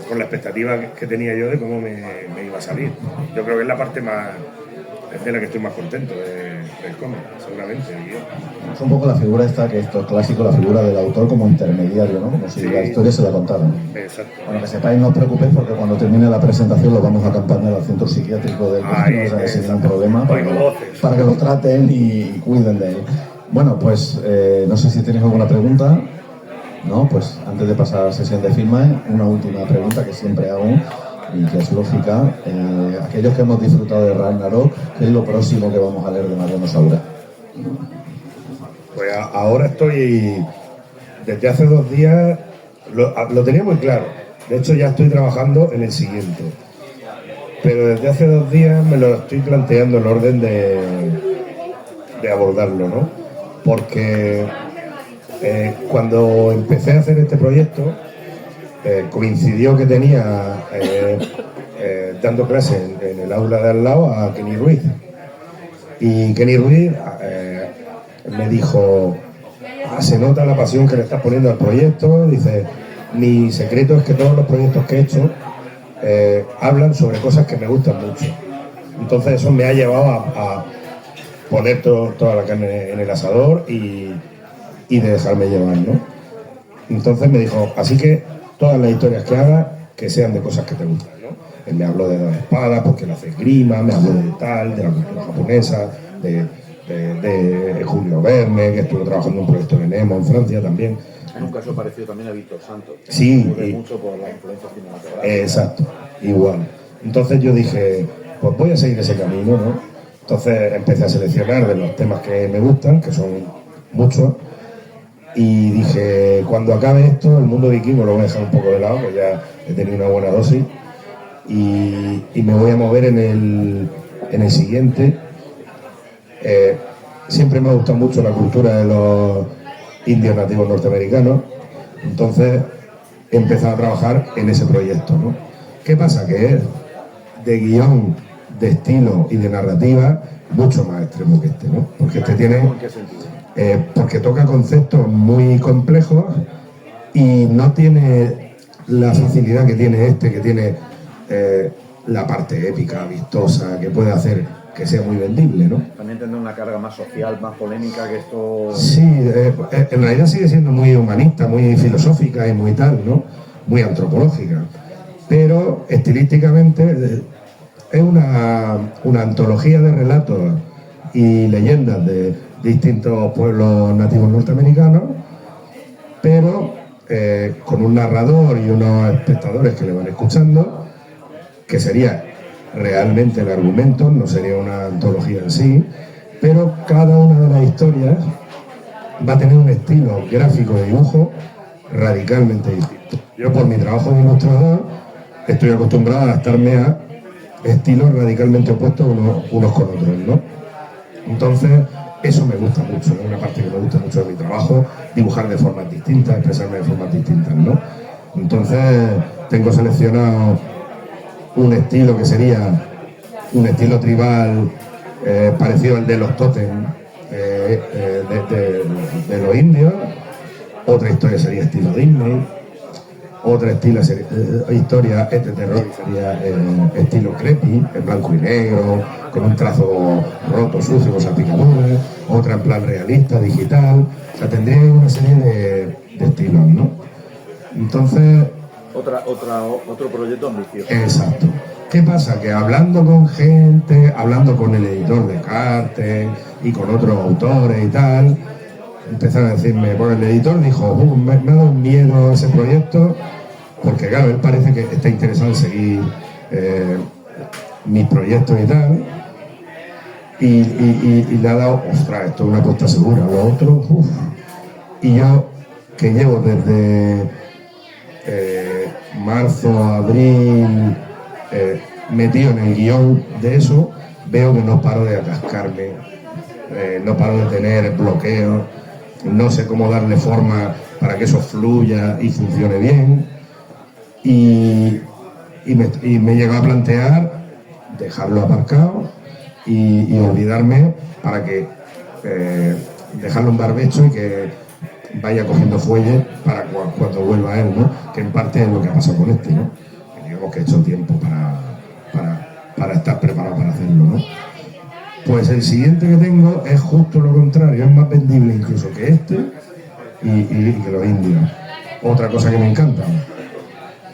con la expectativa que tenía yo de cómo me iba a salir. Yo creo que es la parte más de la que estoy más contento del cómic, seguramente. Es un poco la figura esta, que esto es clásico, la figura del autor como intermediario, ¿no? Como si la historia se la contaran. Exacto. Bueno, que sepáis, no os preocupéis, porque cuando termine la presentación lo vamos a acompañar al centro psiquiátrico del Bosque, o sea, sin ningún problema, para que lo traten y cuiden de él. Bueno, pues no sé si tenéis alguna pregunta. No, pues antes de pasar a la sesión de firmas, una última pregunta que siempre hago y que es lógica. Aquellos que hemos disfrutado de Ragnarok, ¿qué es lo próximo que vamos a leer de Mariano Saura? Pues ahora estoy, desde hace 2 días, lo tenía muy claro. De hecho, ya estoy trabajando en el siguiente. Pero desde hace 2 días me lo estoy planteando en orden de abordarlo, ¿no? Porque cuando empecé a hacer este proyecto, coincidió que tenía dando clases en el aula de al lado a Kenny Ruiz. Y Kenny Ruiz me dijo, se nota la pasión que le estás poniendo al proyecto. Dice, mi secreto es que todos los proyectos que he hecho hablan sobre cosas que me gustan mucho. Entonces eso me ha llevado a poner toda la carne en el asador y de dejarme llevar, ¿no? Entonces me dijo, así que todas las historias que hagas, que sean de cosas que te gustan, ¿no? Él me habló de las espadas, porque él hace esgrima, me habló de tal, de la cultura japonesa, de Julio Verne, que estuvo trabajando en un proyecto de Nemo en Francia también. En un caso parecido también a Víctor Santos. Sí. Mucho por la influencia cinematográfica. Exacto, igual. Entonces yo dije, pues voy a seguir ese camino, ¿no? Entonces empecé a seleccionar de los temas que me gustan, que son muchos, y dije, cuando acabe esto, el mundo vikingo lo voy a dejar un poco de lado, que ya he tenido una buena dosis, y me voy a mover en el siguiente. Siempre me ha gustado mucho la cultura de los indios nativos norteamericanos, entonces he empezado a trabajar en ese proyecto, ¿no? ¿Qué pasa? Que es de guión, de estilo y de narrativa mucho más extremo que este, ¿no? Porque este tiene... ¿En qué sentido? Porque toca conceptos muy complejos y no tiene la facilidad que tiene este, que tiene la parte épica, vistosa, que puede hacer que sea muy vendible, ¿no? También tendrá una carga más social, más polémica que esto... Sí, en realidad sigue siendo muy humanista, muy filosófica y muy tal, ¿no? Muy antropológica. Pero estilísticamente es una antología de relatos y leyendas de distintos pueblos nativos norteamericanos, pero con un narrador y unos espectadores que le van escuchando, que sería realmente el argumento, no sería una antología en sí, pero cada una de las historias va a tener un estilo gráfico de dibujo radicalmente distinto. Yo, por mi trabajo de ilustrador, estoy acostumbrado a adaptarme a estilos radicalmente opuestos unos con otros, ¿no? Entonces, eso me gusta mucho, es una parte que me gusta mucho de mi trabajo, dibujar de formas distintas, expresarme de formas distintas, ¿no? Entonces, tengo seleccionado un estilo que sería un estilo tribal parecido al de los tótem de los indios. Otra historia sería estilo Disney, otra historia de terror sería estilo creepy, en blanco y negro, con un trazo roto, sucio, con salpicaduras. Otra en plan realista, digital. O sea, tendría una serie de estilos, ¿no? Entonces... Otro proyecto ambicioso. Exacto. ¿Qué pasa? Que hablando con gente, hablando con el editor de Cartel y con otros autores y tal, empezaron a decirme, pues el editor dijo, me ha dado un miedo ese proyecto, porque claro, él parece que está interesado en seguir mis proyectos y tal, y le ha dado, ostras, esto es una apuesta segura, lo otro, uff. Y yo, que llevo desde marzo, abril, metido en el guión de eso, veo que no paro de atascarme, no paro de tener bloqueos, no sé cómo darle forma para que eso fluya y funcione bien, y me llegó a plantear dejarlo aparcado y olvidarme para que dejarlo en barbecho y que vaya cogiendo fuelle para cuando vuelva él, ¿no? Que en parte es lo que ha pasado con este, ¿no? Que digamos que he hecho tiempo para estar preparado para hacerlo, ¿no? Pues el siguiente que tengo es justo lo contrario, es más vendible incluso que este y que los indios. Otra cosa que me encanta,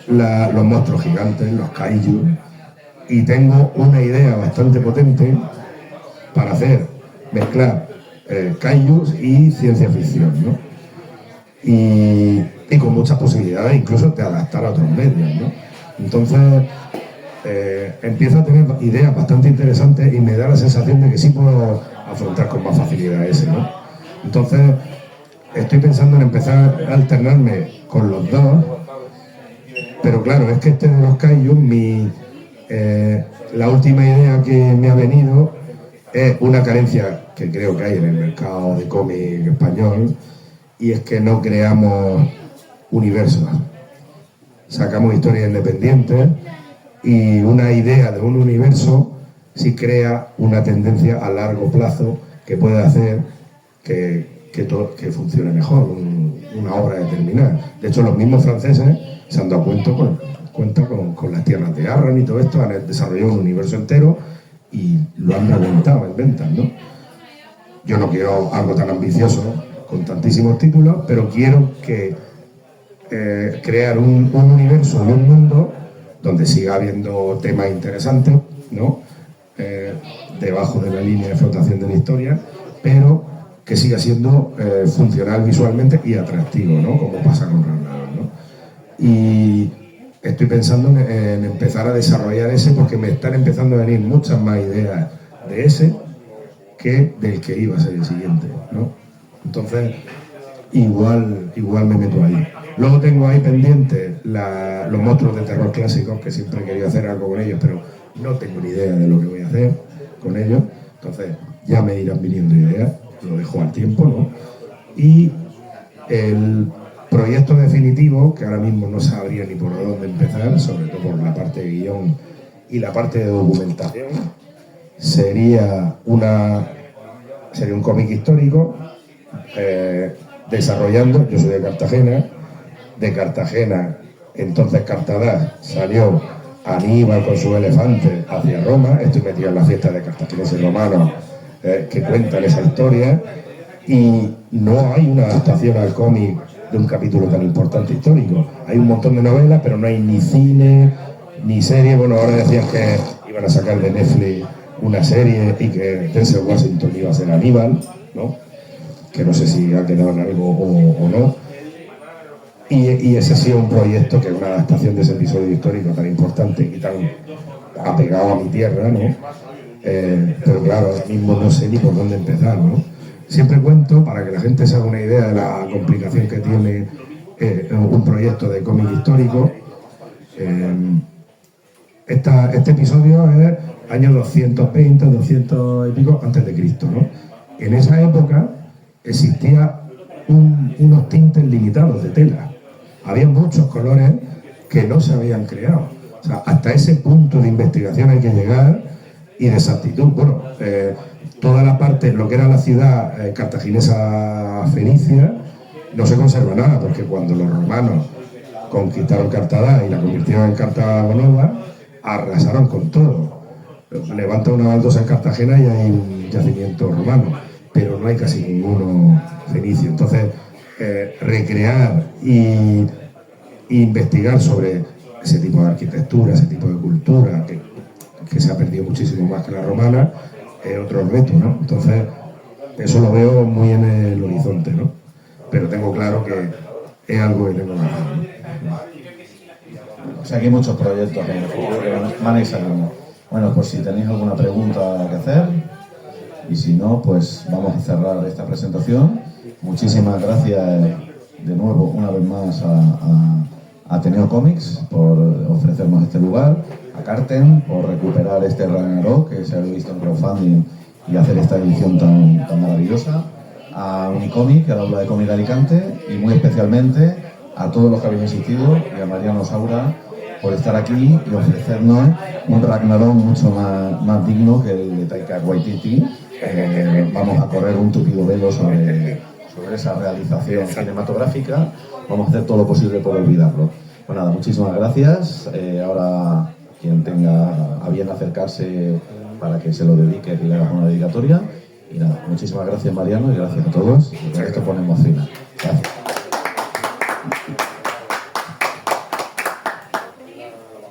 los monstruos gigantes, los kaiju, y tengo una idea bastante potente para mezclar kaijus y ciencia ficción, ¿no? Y con muchas posibilidades incluso de adaptar a otros medios, ¿no? Entonces empiezo a tener ideas bastante interesantes y me da la sensación de que sí puedo afrontar con más facilidad ese, ¿no? Entonces estoy pensando en empezar a alternarme con los dos, pero claro, es que este de los kaijus, la última idea que me ha venido es una carencia que creo que hay en el mercado de cómic español, y es que no creamos universos. Sacamos historias independientes y una idea de un universo sí crea una tendencia a largo plazo que puede hacer que funcione mejor una obra determinada. De hecho, los mismos franceses se han dado cuenta con las tierras de Arran y todo esto, han desarrollado un universo entero y lo han aumentado en ventas, ¿no? Yo no quiero algo tan ambicioso, ¿no?, con tantísimos títulos, pero quiero crear un universo y un mundo donde siga habiendo temas interesantes, ¿no?, debajo de la línea de flotación de la historia, pero que siga siendo funcional visualmente y atractivo, ¿no?, como pasa con Ragnarok, ¿no? Y estoy pensando en empezar a desarrollar ese, porque me están empezando a venir muchas más ideas de ese que del que iba a ser el siguiente, ¿no? Entonces, igual me meto ahí. Luego tengo ahí pendientes los monstruos de terror clásicos, que siempre he querido hacer algo con ellos, pero no tengo ni idea de lo que voy a hacer con ellos. Entonces, ya me irán viniendo ideas, lo dejo al tiempo, ¿no? Y el proyecto definitivo, que ahora mismo no sabría ni por dónde empezar, sobre todo por la parte de guión y la parte de documentación, sería un cómic histórico desarrollando, yo soy de Cartagena, entonces Cartadás salió Aníbal con sus elefantes hacia Roma, estoy metido en la fiesta de cartagineses romanos que cuentan esa historia, y no hay una adaptación al cómic de un capítulo tan importante histórico. Hay un montón de novelas, pero no hay ni cine, ni serie. Bueno, ahora decían que iban a sacar de Netflix una serie y que Denzel Washington iba a ser Aníbal, ¿no? Que no sé si ha quedado en algo o no. Y ese ha sido un proyecto que es una adaptación de ese episodio histórico tan importante y tan apegado a mi tierra, ¿no? Pero claro, ahora mismo no sé ni por dónde empezar, ¿no? Siempre cuento, para que la gente se haga una idea de la complicación que tiene un proyecto de cómic histórico. Este episodio es año 220, 200 y pico antes de Cristo, ¿no? En esa época existía unos tintes limitados de tela. Había muchos colores que no se habían creado. O sea, hasta ese punto de investigación hay que llegar y de exactitud. Bueno, toda la parte, lo que era la ciudad cartaginesa fenicia, no se conserva nada, porque cuando los romanos conquistaron Cartago y la convirtieron en Cartago Nova, arrasaron con todo. Levanta una baldosa en Cartagena y hay un yacimiento romano, pero no hay casi ninguno fenicio. Entonces, recrear e investigar sobre ese tipo de arquitectura, ese tipo de cultura, que se ha perdido muchísimo más que la romana, es otro reto, ¿no? Entonces, eso lo veo muy en el horizonte, ¿no? Pero tengo claro que es algo que tengo que hacer, ¿no? O sea, que hay muchos proyectos en el futuro que van a ir saliendo. Bueno, pues si tenéis alguna pregunta que hacer, y si no, pues vamos a cerrar esta presentación. Muchísimas gracias de nuevo, una vez más, a Ateneo Comics por ofrecernos este lugar, a Carten por recuperar este Ragnarok que se había visto en crowdfunding y hacer esta edición tan maravillosa, a Unicomic, al Aula de Cómic de Alicante, y muy especialmente a todos los que habéis asistido, y a Mariano Saura por estar aquí y ofrecernos un Ragnarok mucho más digno que el de Taika Waititi. Vamos a correr un tupido velo sobre esa realización cinematográfica. Vamos a hacer todo lo posible por olvidarlo. Pues nada, muchísimas gracias. Ahora quien tenga a bien acercarse para que se lo dedique y le haga una dedicatoria. Y nada, muchísimas gracias Mariano y gracias a todos. Y con esto ponemos final. Gracias.